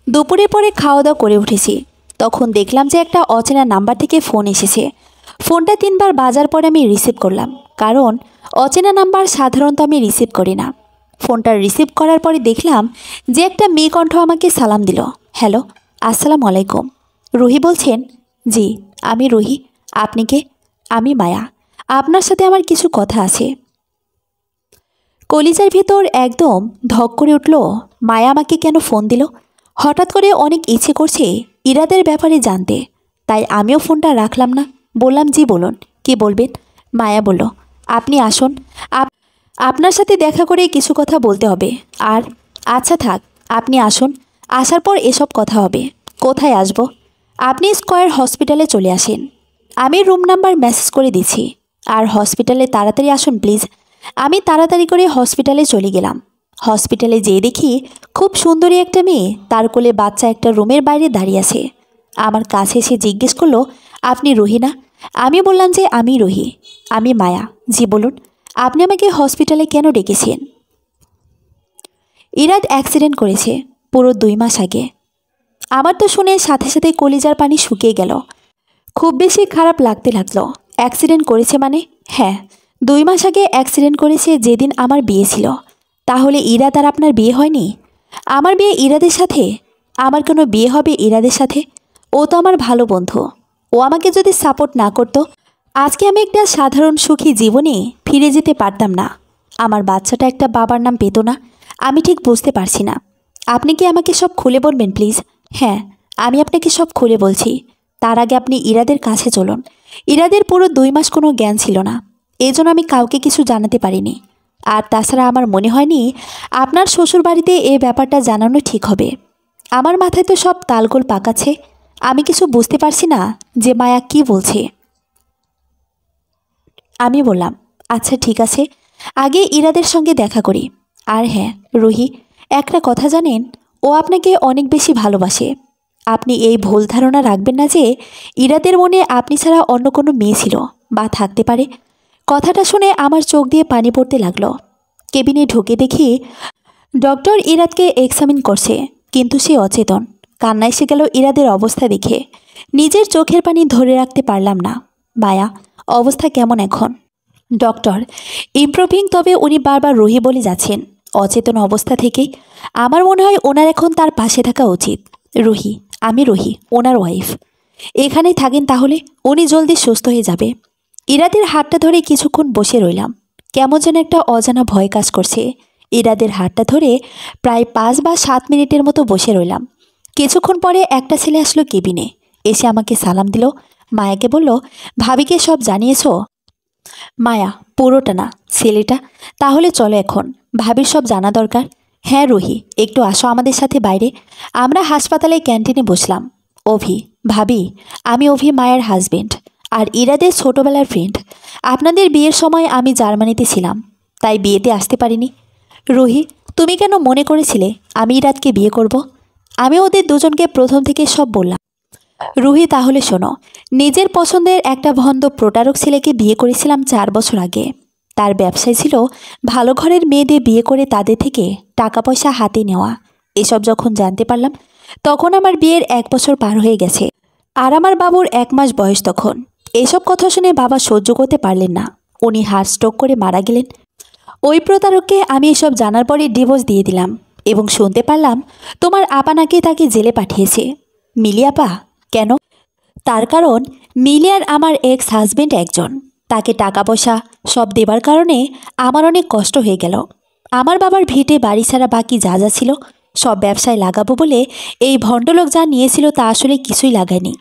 দুপুরে পরে খাওয়া দাওয়া করে উঠেছি, তখন দেখলাম যে একটা অচেনা নাম্বার থেকে ফোন এসেছে। ফোনটা 3 বার বাজার পরে আমি রিসিভ করলাম, কারণ অচেনা নাম্বার সাধারণত আমি রিসিভ করি না। ফোনটা রিসিভ করার পরে দেখলাম যে একটা মেয়ে কণ্ঠ আমাকে সালাম দিল। হ্যালো, আসসালামু আলাইকুম। রুহি বলছেন? জি, আমি রুহি। আপনি কে? আমি মায়া, আপনার সাথে আমার কিছু কথা আছে। কলিজার ভেতর একদম ধক করে উঠল, মায়া আমাকে কেন ফোন দিল? হঠাৎ করে অনেক ইচ্ছে করছে ইরাদের ব্যাপারে জানতে, তাই আমিও ফোনটা রাখলাম না। বললাম, জি বলুন, কি বলবেন? মায়া বলল, আপনি আসুন, আপনার সাথে দেখা করে কিছু কথা বলতে হবে। আর আচ্ছা থাক, আপনি আসুন, আসার পর এসব কথা হবে। কোথায় আসব? আপনি স্কয়ার হসপিটালে চলে আসেন, আমি রুম নাম্বার মেসেজ করে দিচ্ছি। আর হসপিটালে তাড়াতাড়ি আসুন প্লিজ। আমি তাড়াতাড়ি করে হসপিটালে চলে গেলাম। হসপিটালে যেয়ে দেখি খুব সুন্দরী একটা মেয়ে, তার কোলে বাচ্চা একটা রুমের বাইরে দাঁড়িয়ে আছে। আমার কাছে এসে জিজ্ঞেস করলো, আপনি রুহি না? আমি বললাম যে আমি রুহি, আমি মায়া। জি বলুন, আপনি আমাকে হসপিটালে কেন ডেকেছেন? ইরাদ অ্যাক্সিডেন্ট করেছে পুরো 2 মাস আগে। আমার তো শুনে সাথে সাথে কলিজার পানি শুকিয়ে গেল। খুব বেশি খারাপ লাগতে লাগলো। অ্যাক্সিডেন্ট করেছে মানে? হ্যাঁ, 2 মাস আগে অ্যাক্সিডেন্ট করেছে, যেদিন আমার বিয়ে ছিল। তাহলে ইরাদ আর আপনার বিয়ে হয়নি? আমার বিয়ে ইরাদের সাথে? আমার কোনো বিয়ে হবে ইরাদের সাথে? ও তো আমার ভালো বন্ধু। ও আমাকে যদি সাপোর্ট না করতো, আজকে আমি একটা সাধারণ সুখী জীবনে ফিরে যেতে পারতাম না। আমার বাচ্চাটা একটা বাবার নাম পেত না। আমি ঠিক বুঝতে পারছি না। আপনি কি আমাকে সব খুলে বলবেন প্লিজ? হ্যাঁ, আমি আপনাকে সব খুলে বলছি। তার আগে আপনি ইরাদের কাছে চলুন। ইরাদের পুরো 2 মাস কোনো জ্ঞান ছিল না, এই জন্য আমি কাউকে কিছু জানাতে পারিনি। আর তাছাড়া আমার মনে হয়নি আপনার শ্বশুরবাড়িতে এই ব্যাপারটা জানানো ঠিক হবে। আমার মাথায় তো সব তালগোল পাকাচ্ছে। আমি কিছু বুঝতে পারছি না যে মায়া কি বলছে। আমি বললাম, আচ্ছা ঠিক আছে, আগে ইরাদের সঙ্গে দেখা করি। আর হ্যাঁ রুহি, একটা কথা জানেন, ও আপনাকে অনেক বেশি ভালোবাসে। আপনি এই ভুল ধারণা রাখবেন না যে ইরাদের মনে আপনি ছাড়া অন্য কোনো মেয়ে ছিল বা থাকতে পারে। কথাটা শুনে আমার চোখ দিয়ে পানি পড়তে লাগলো। কেবিনে ঢুকে দেখি ডক্টর ইরাদকে এক্সামিন করছে, কিন্তু সে অচেতন। কান্না এসে গেল ইরাদের অবস্থা দেখে। নিজের চোখের পানি ধরে রাখতে পারলাম না। মায়া, অবস্থা কেমন এখন? ডক্টর, ইমপ্রুভিং, তবে উনি বারবার রুহি বলে যাচ্ছেন। অচেতন অবস্থা থেকেই আমার মনে হয় ওনার এখন তার পাশে থাকা উচিত। রুহি, আমি রুহি, ওনার ওয়াইফ। এখানেই থাকেন তাহলে, উনি জলদি সুস্থ হয়ে যাবে। ইরাদের হাতটা ধরে কিছুক্ষণ বসে রইলাম। কেমন যেন একটা অজানা ভয় কাজ করছে। ইরাদের হাতটা ধরে প্রায় 5 বা 7 মিনিটের মতো বসে রইলাম। কিছুক্ষণ পরে একটা ছেলে আসলো কেবিনে, এসে আমাকে সালাম দিল। মায়াকে বলল, ভাবিকে সব জানিয়েছো? মায়া, পুরোটা না, ছেলেটা। তাহলে চলো এখন, ভাবির সব জানা দরকার। হ্যাঁ রুহি, একটু আসো আমাদের সাথে বাইরে। আমরা হাসপাতালে ক্যান্টিনে বসলাম। অভি, ভাবি, আমি অভি, মায়ের হাজবেন্ড আর ইরাদের ছোটবেলার ফ্রেন্ড। আপনাদের বিয়ের সময় আমি জার্মানিতে ছিলাম, তাই বিয়েতে আসতে পারিনি। রুহি, তুমি কেন মনে করেছিলে আমি ইরাদকে বিয়ে করব? আমি ওদের দুজনকে প্রথম থেকে সব বললাম। রুহি, তাহলে শোনো, নিজের পছন্দের একটা ভন্ড প্রতারক ছেলেকে বিয়ে করেছিলাম 4 বছর আগে। তার ব্যবসায় ছিল ভালো ঘরের মেয়েদের বিয়ে করে তাদের থেকে টাকা পয়সা হাতে নেওয়া। এসব যখন জানতে পারলাম, তখন আমার বিয়ের 1 বছর পার হয়ে গেছে আর আমার বাবুর 1 মাস বয়স তখন। এসব কথা শুনে বাবা সহ্য করতে পারলেন না, উনি হার্ট স্ট্রোক করে মারা গেলেন। ওই প্রতারককে আমি এসব জানার পরে ডিভোর্স দিয়ে দিলাম এবং শুনতে পারলাম তোমার আপা নাকি তাকে জেলে পাঠিয়েছে। মিলি আপা? কেন? তার কারণ মিলি আর আমার এক্স হাজবেন্ড একজন। তাকে টাকা পয়সা সব দেবার কারণে আমার অনেক কষ্ট হয়ে গেল। আমার বাবার ভিটে বাড়ি ছাড়া বাকি যা যা ছিল সব ব্যবসায় লাগাবো বলে এই ভণ্ডলোক যা নিয়েছিল তা আসলে কিছুই লাগায়নি।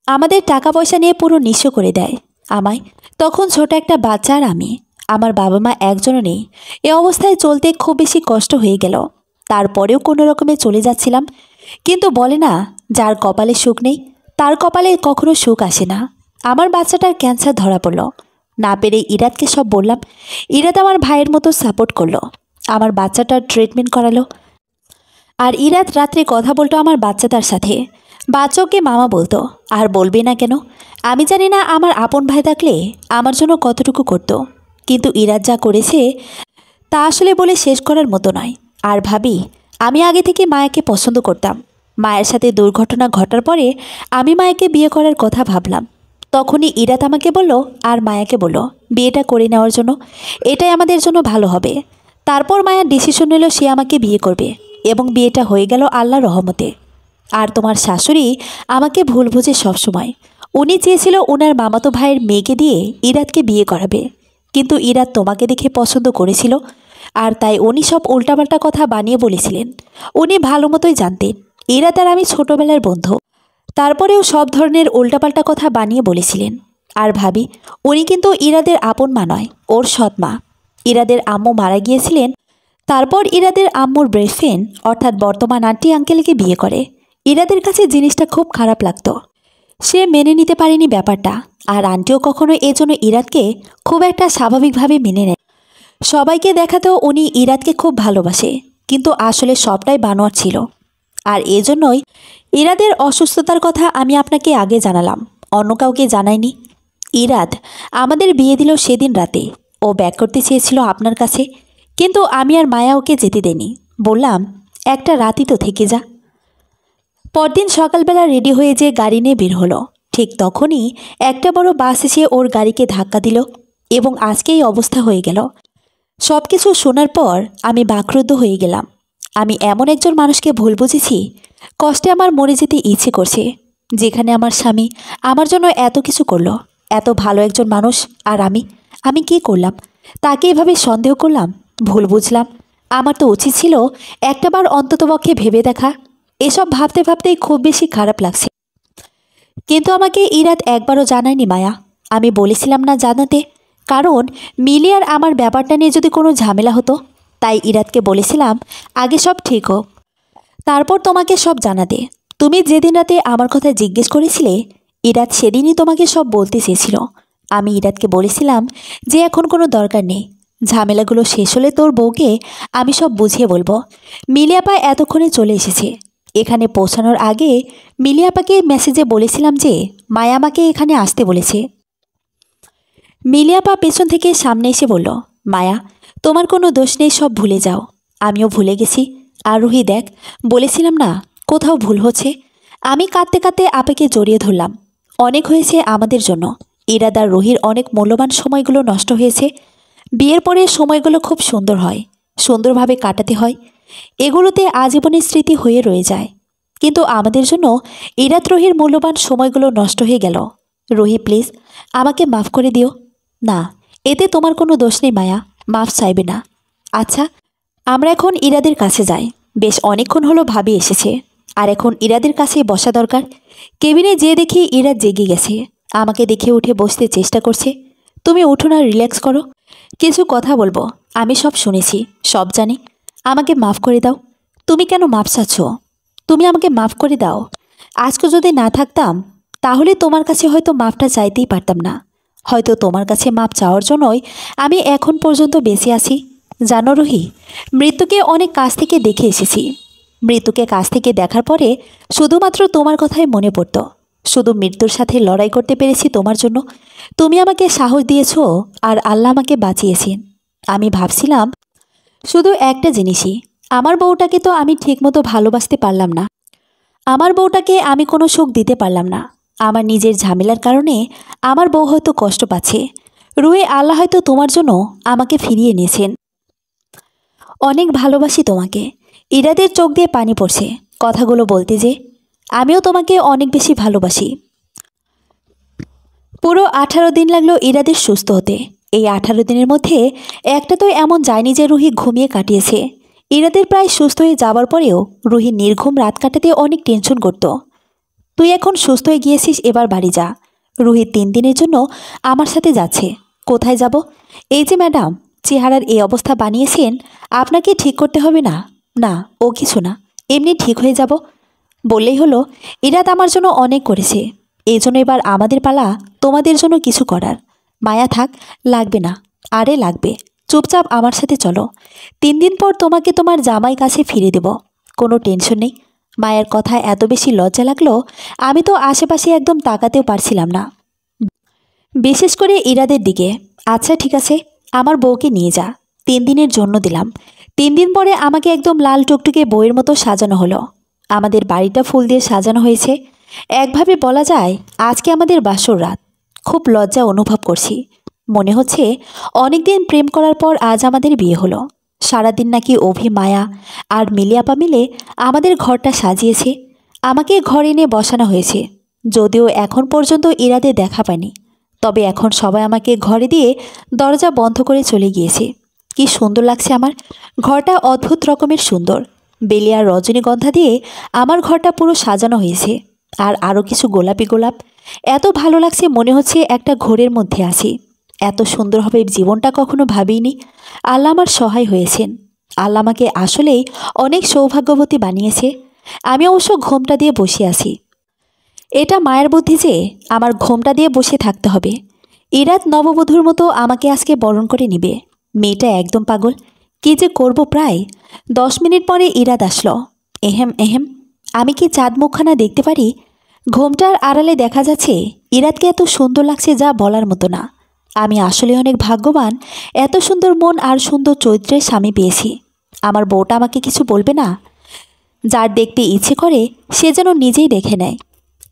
আমাদের টাকা পয়সা নিয়ে পুরো নিঃস্ব করে দেয় আমায়। তখন ছোট একটা বাচ্চা আর আমি, আমার বাবা মা একজনও নেই। এ অবস্থায় চলতে খুব বেশি কষ্ট হয়ে গেল। তারপরেও কোনো রকমে চলে যাচ্ছিলাম। কিন্তু বলে না, যার কপালে সুখ নেই তার কপালে কখনো সুখ আসে না। আমার বাচ্চাটার ক্যান্সার ধরা পড়ল। না পেরে ইরাদকে সব বললাম। ইরাদ আমার ভাইয়ের মতো সাপোর্ট করলো, আমার বাচ্চাটার ট্রিটমেন্ট করালো। আর ইরাদ রাত্রে কথা বলতো আমার বাচ্চাটার সাথে। বাচ্চাকে মামা বলতো। আর বলবে না কেন? আমি জানি না আমার আপন ভাই থাকলে আমার জন্য কতটুকু করতো, কিন্তু ইরাদ যা করেছে তা আসলে বলে শেষ করার মতো নয়। আর ভাবি, আমি আগে থেকে মায়াকে পছন্দ করতাম। মায়ের সাথে দুর্ঘটনা ঘটার পরে আমি মায়াকে বিয়ে করার কথা ভাবলাম। তখনই ইরাদ আমাকে বলল আর মায়াকে বলল বিয়েটা করে নেওয়ার জন্য, এটাই আমাদের জন্য ভালো হবে। তারপর মায়া ডিসিশন নিল সে আমাকে বিয়ে করবে এবং বিয়েটা হয়ে গেল আল্লাহর রহমতে। আর তোমার শাশুড়ি আমাকে ভুল বুঝে সবসময়। উনি চেয়েছিল ওনার মামাতো ভাইয়ের মেয়েকে দিয়ে ইরাদকে বিয়ে করাবে, কিন্তু ইরাদ তোমাকে দেখে পছন্দ করেছিল আর তাই উনি সব উল্টাপাল্টা কথা বানিয়ে বলেছিলেন। উনি ভালো মতোই জানতেন ইরাদ আর আমি ছোটবেলার বন্ধু, তারপরেও সব ধরনের উল্টাপাল্টা কথা বানিয়ে বলেছিলেন। আর ভাবি, উনি কিন্তু ইরাদের আপন মা নয়, ওর সৎ মা। ইরাদের আম্মু মারা গিয়েছিলেন, তারপর ইরাদের আম্মুর বেস্টফ্রেন্ড অর্থাৎ বর্তমান আন্টি আঙ্কেলকে বিয়ে করে। ইরাদের কাছে জিনিসটা খুব খারাপ লাগতো। সে মেনে নিতে পারেনি ব্যাপারটা আর আন্টিও কখনো এজন্য ইরাদকে খুব একটা স্বাভাবিকভাবে মেনে নেয়। সবাইকে দেখাতেও উনি ইরাদকে খুব ভালোবাসে, কিন্তু আসলে সবটাই বানোয়াট ছিল। আর এজন্যই ইরাদের অসুস্থতার কথা আমি আপনাকে আগে জানালাম, অন্য কাউকে জানাইনি। ইরাদ আমাদের বিয়ে দিল সেদিন রাতে। ও ব্যাক করতে চেয়েছিল আপনার কাছে, কিন্তু আমি আর মায়া ওকে যেতে দেনি। বললাম একটা রাতই তো থেকে যা। পরদিন সকালবেলা রেডি হয়ে যে গাড়ি নিয়ে বের হলো, ঠিক তখনই একটা বড় বাস এসে ওর গাড়িকে ধাক্কা দিল এবং আজকে এই অবস্থা হয়ে গেল। সব কিছু শোনার পর আমি বাকরুদ্ধ হয়ে গেলাম। আমি এমন একজন মানুষকে ভুল বুঝেছি, কষ্টে আমার মরে যেতে ইচ্ছে করছে। যেখানে আমার স্বামী আমার জন্য এত কিছু করলো, এত ভালো একজন মানুষ, আর আমি কি করলাম? তাকে এভাবে সন্দেহ করলাম, ভুল বুঝলাম। আমার তো উচিত ছিল একটাবার অন্ততপক্ষে ভেবে দেখা। এসব ভাবতে ভাবতেই খুব বেশি খারাপ লাগছে। কিন্তু আমাকে ইরাদ একবারও জানায়নি মায়া। আমি বলেছিলাম না জানাতে, কারণ মিলি আর আমার ব্যাপারটা নিয়ে যদি কোনো ঝামেলা হতো। তাই ইরাদকে বলেছিলাম আগে সব ঠিক হোক, তারপর তোমাকে সব জানাতে। তুমি যেদিন রাতে আমার কথা জিজ্ঞেস করেছিলে, ইরাদ সেদিনই তোমাকে সব বলতে চেয়েছিল। আমি ইরাদকে বলেছিলাম যে এখন কোনো দরকার নেই, ঝামেলাগুলো শেষ হলে তোর বউকে আমি সব বুঝিয়ে বলবো। মিলি আপা এতক্ষণে চলে এসেছে। এখানে পৌঁছানোর আগে মিলি আপাকে মেসেজে বলেছিলাম যে মায়া আমাকে এখানে আসতে বলেছে। মিলি আপা পেছন থেকে সামনে এসে বলল, মায়া তোমার কোনো দোষ নেই, সব ভুলে যাও। আমিও ভুলে গেছি। আর রুহি দেখ, বলেছিলাম না কোথাও ভুল হচ্ছে। আমি কাঁদতে কাঁদতে আপাকে জড়িয়ে ধরলাম। অনেক হয়েছে আমাদের জন্য। ইরাদ আর রুহির অনেক মূল্যবান সময়গুলো নষ্ট হয়েছে। বিয়ের পরে সময়গুলো খুব সুন্দর হয়, সুন্দরভাবে কাটাতে হয়। এগুলোতে আজীবনের স্মৃতি হয়ে রয়ে যায়। কিন্তু আমাদের জন্য ইরাদ রুহির মূল্যবান সময়গুলো নষ্ট হয়ে গেল। রুহি প্লিজ আমাকে মাফ করে দিও। না, এতে তোমার কোনো দোষ নেই মায়া, মাফ চাইবে না। আচ্ছা, আমরা এখন ইরাদের কাছে যাই। বেশ অনেকক্ষণ হলো ভাবি এসেছে, আর এখন ইরাদের কাছেই বসা দরকার। কেবিনে যেয়ে দেখি ইরাদ জেগে গেছে। আমাকে দেখে উঠে বসতে চেষ্টা করছে। তুমি উঠো না, রিল্যাক্স করো, কিছু কথা বলবো। আমি সব শুনেছি, সব জানি। আমাকে মাফ করে দাও। তুমি কেন মাফ চাচ্ছ? তুমি আমাকে মাফ করে দাও। আজকে যদি না থাকতাম, তাহলে তোমার কাছে হয়তো মাফটা চাইতেই পারতাম না। হয়তো তোমার কাছে মাপ চাওয়ার জন্যই আমি এখন পর্যন্ত বেঁচে আছি। জানো রুহি, মৃত্যুকে অনেক কাছ থেকে দেখে এসেছি। মৃত্যুকে কাছ থেকে দেখার পরে শুধুমাত্র তোমার কথাই মনে পড়ত। শুধু মৃত্যুর সাথে লড়াই করতে পেরেছি তোমার জন্য। তুমি আমাকে সাহস দিয়েছ, আর আল্লাহ আমাকে বাঁচিয়েছেন। আমি ভাবছিলাম শুধু একটা জিনিসই, আমার বউটাকে তো আমি ঠিকমতো ভালোবাসতে পারলাম না। আমার বউটাকে আমি কোনো সুখ দিতে পারলাম না। আমার নিজের ঝামেলার কারণে আমার বউ হয়তো কষ্ট পাচ্ছে। রুহি, আল্লাহ হয়তো তোমার জন্য আমাকে ফিরিয়ে নিয়েছেন। অনেক ভালোবাসি তোমাকে। ইরাদের চোখ দিয়ে পানি পড়ছে কথাগুলো বলতে যে। আমিও তোমাকে অনেক বেশি ভালোবাসি। পুরো 18 দিন লাগলো ইরাদের সুস্থ হতে। এই 18 দিনের মধ্যে একটা তো এমন যায়নি যে রুহি ঘুমিয়ে কাটিয়েছে। ইরাদের প্রায় সুস্থ হয়ে যাবার পরেও রুহি নির্ঘুম রাত কাটাতে অনেক টেনশন করত। তুই এখন সুস্থ হয়ে গিয়েছিস, এবার বাড়ি যা। রুহি 3 দিনের জন্য আমার সাথে যাচ্ছে। কোথায় যাব? এই যে ম্যাডাম, চেহারার এই অবস্থা বানিয়েছেন, আপনাকে ঠিক করতে হবে না। না, ও কিছু না, এমনি ঠিক হয়ে যাব বললেই হলো। ইরাদ আমার জন্য অনেক করেছে, এই জন্য এবার আমাদের পালা তোমাদের জন্য কিছু করার। মায়া থাক, লাগবে না। আরে লাগবে, চুপচাপ আমার সাথে চলো। 3 দিন পর তোমাকে তোমার জামাই কাছে ফিরে দেব, কোনো টেনশন নেই। মায়ের কথায় এত বেশি লজ্জা লাগলো, আমি তো আশেপাশে একদম তাকাতেও পারছিলাম না, বিশেষ করে ইরাদের দিকে। আচ্ছা ঠিক আছে, আমার বউকে নিয়ে যা। 3 দিনের জন্য দিলাম। 3 দিন পরে আমাকে একদম লাল টুকটুকে বইয়ের মতো সাজানো হলো। আমাদের বাড়িটা ফুল দিয়ে সাজানো হয়েছে। একভাবে বলা যায় আজকে আমাদের বাসর রাত। খুব লজ্জা অনুভব করছি। মনে হচ্ছে অনেক দিন প্রেম করার পর আজ আমাদের বিয়ে হলো। সারাদিন নাকি অভি, মায়া আর মিলি আপা মিলে আমাদের ঘরটা সাজিয়েছে। আমাকে ঘরে এনে বসানো হয়েছে। যদিও এখন পর্যন্ত ইরাদে দেখা পায়নি, তবে এখন সবাই আমাকে ঘরে দিয়ে দরজা বন্ধ করে চলে গিয়েছে। কি সুন্দর লাগছে আমার ঘরটা, অদ্ভুত রকমের সুন্দর। বেলি আর রজনীগন্ধা দিয়ে আমার ঘরটা পুরো সাজানো হয়েছে। আর আরও কিছু গোলাপি গোলাপ। এত ভালো লাগছে, মনে হচ্ছে একটা ঘোরের মধ্যে আছি। এত সুন্দর হবে জীবনটা কখনো ভাবিনি। আল্লাহ আমার সহায় হয়েছেন। আল্লাহ আমাকে আসলেই অনেক সৌভাগ্যবতী বানিয়েছে। আমি অবশ্য ঘোমটা দিয়ে বসে আছি। এটা মায়ের বুদ্ধি যে আমার ঘোমটা দিয়ে বসে থাকতে হবে। ইরাত নববধূর মতো আমাকে আজকে বরণ করে নিবে। মেয়েটা একদম পাগল। কি যে করব। প্রায় 10 মিনিট পরে ইরাত আসলো। এহেম এহেম, আমি কি চাঁদ মুখখানা দেখতে পারি? ঘোমটার আড়ালে দেখা যাচ্ছে ইরাতকে এত সুন্দর লাগছে যা বলার মতো না। আমি আসলে অনেক ভাগ্যবান, এত সুন্দর মন আর সুন্দর চরিত্রের স্বামী পেয়েছি। আমার বউটা আমাকে কিছু বলবে না? যার দেখতে ইচ্ছে করে সে যেন নিজেই দেখে নেয়।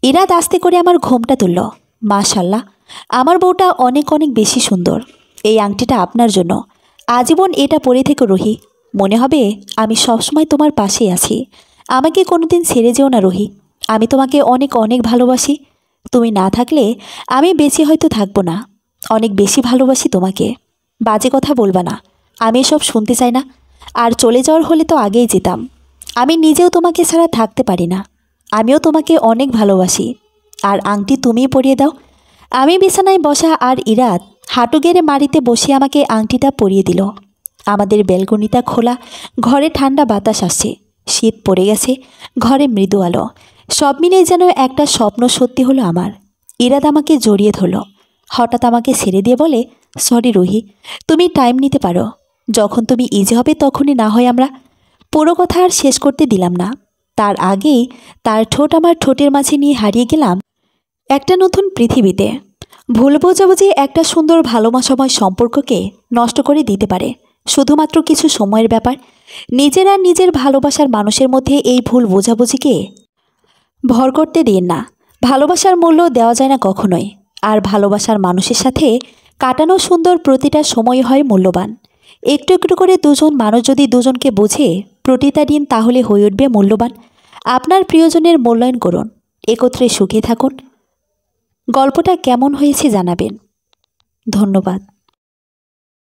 ইরাত আস্তে করে আমার ঘোমটা তুলল। মাশাল্লাহ, আমার বউটা অনেক অনেক বেশি সুন্দর। এই আংটিটা আপনার জন্য। আজীবন এটা পরে থেকো রুহি। মনে হবে আমি সবসময় তোমার পাশেই আছি। আমাকে কোনোদিন ছেড়ে যেও না রুহি। আমি তোমাকে অনেক অনেক ভালোবাসি। তুমি না থাকলে আমি বেঁচে হয়তো থাকবো না। অনেক বেশি ভালোবাসি তোমাকে। বাজে কথা বলবা না, আমি এসব শুনতে চাই না। আর চলে যাওয়ার হলে তো আগেই যেতাম। আমি নিজেও তোমাকে ছাড়া থাকতে পারি না। আমিও তোমাকে অনেক ভালোবাসি। আর আংটি তুমিই পরিয়ে দাও। আমি বিছানায় বসা আর ইরাত হাঁটু গেড়ে মাটিতে বসে আমাকে আংটিটা পরিয়ে দিল। আমাদের ব্যালকনিটা খোলা, ঘরে ঠান্ডা বাতাস আসছে। শীত পড়ে গেছে, ঘরে মৃদু আলো। সব মিলিয়ে যেন একটা স্বপ্ন সত্যি হলো আমার। ইরাত আমাকে জড়িয়ে ধরল। হঠাৎ আমাকে ছেড়ে দিয়ে বলে, সরি রুহি, তুমি টাইম নিতে পারো। যখন তুমি ইজি হবে তখনই না হয় আমরা। পুরো কথা আর শেষ করতে দিলাম না। তার আগেই তার ঠোঁট আমার ঠোঁটের মাঝে নিয়ে হারিয়ে গেলাম একটা নতুন পৃথিবীতে। ভুল বোঝাবুঝি একটা সুন্দর ভালোবাসাময় সম্পর্ককে নষ্ট করে দিতে পারে। শুধুমাত্র কিছু সময়ের ব্যাপার। নিজের আর নিজের ভালোবাসার মানুষের মধ্যে এই ভুল বোঝাবুঝিকে ভর করতে দিন না। ভালোবাসার মূল্য দেওয়া যায় না কখনোই। আর ভালোবাসার মানুষের সাথে কাটানো সুন্দর প্রতিটা সময় হয় মূল্যবান। একটু একটু করে দুজন মানুষ যদি দুজনকে বোঝে প্রতিটা দিন, তাহলে হয়ে উঠবে মূল্যবান। আপনার প্রিয়জনের মূল্যায়ন করুন। একত্রে সুখে থাকুন। গল্পটা কেমন হয়েছে জানাবেন। ধন্যবাদ।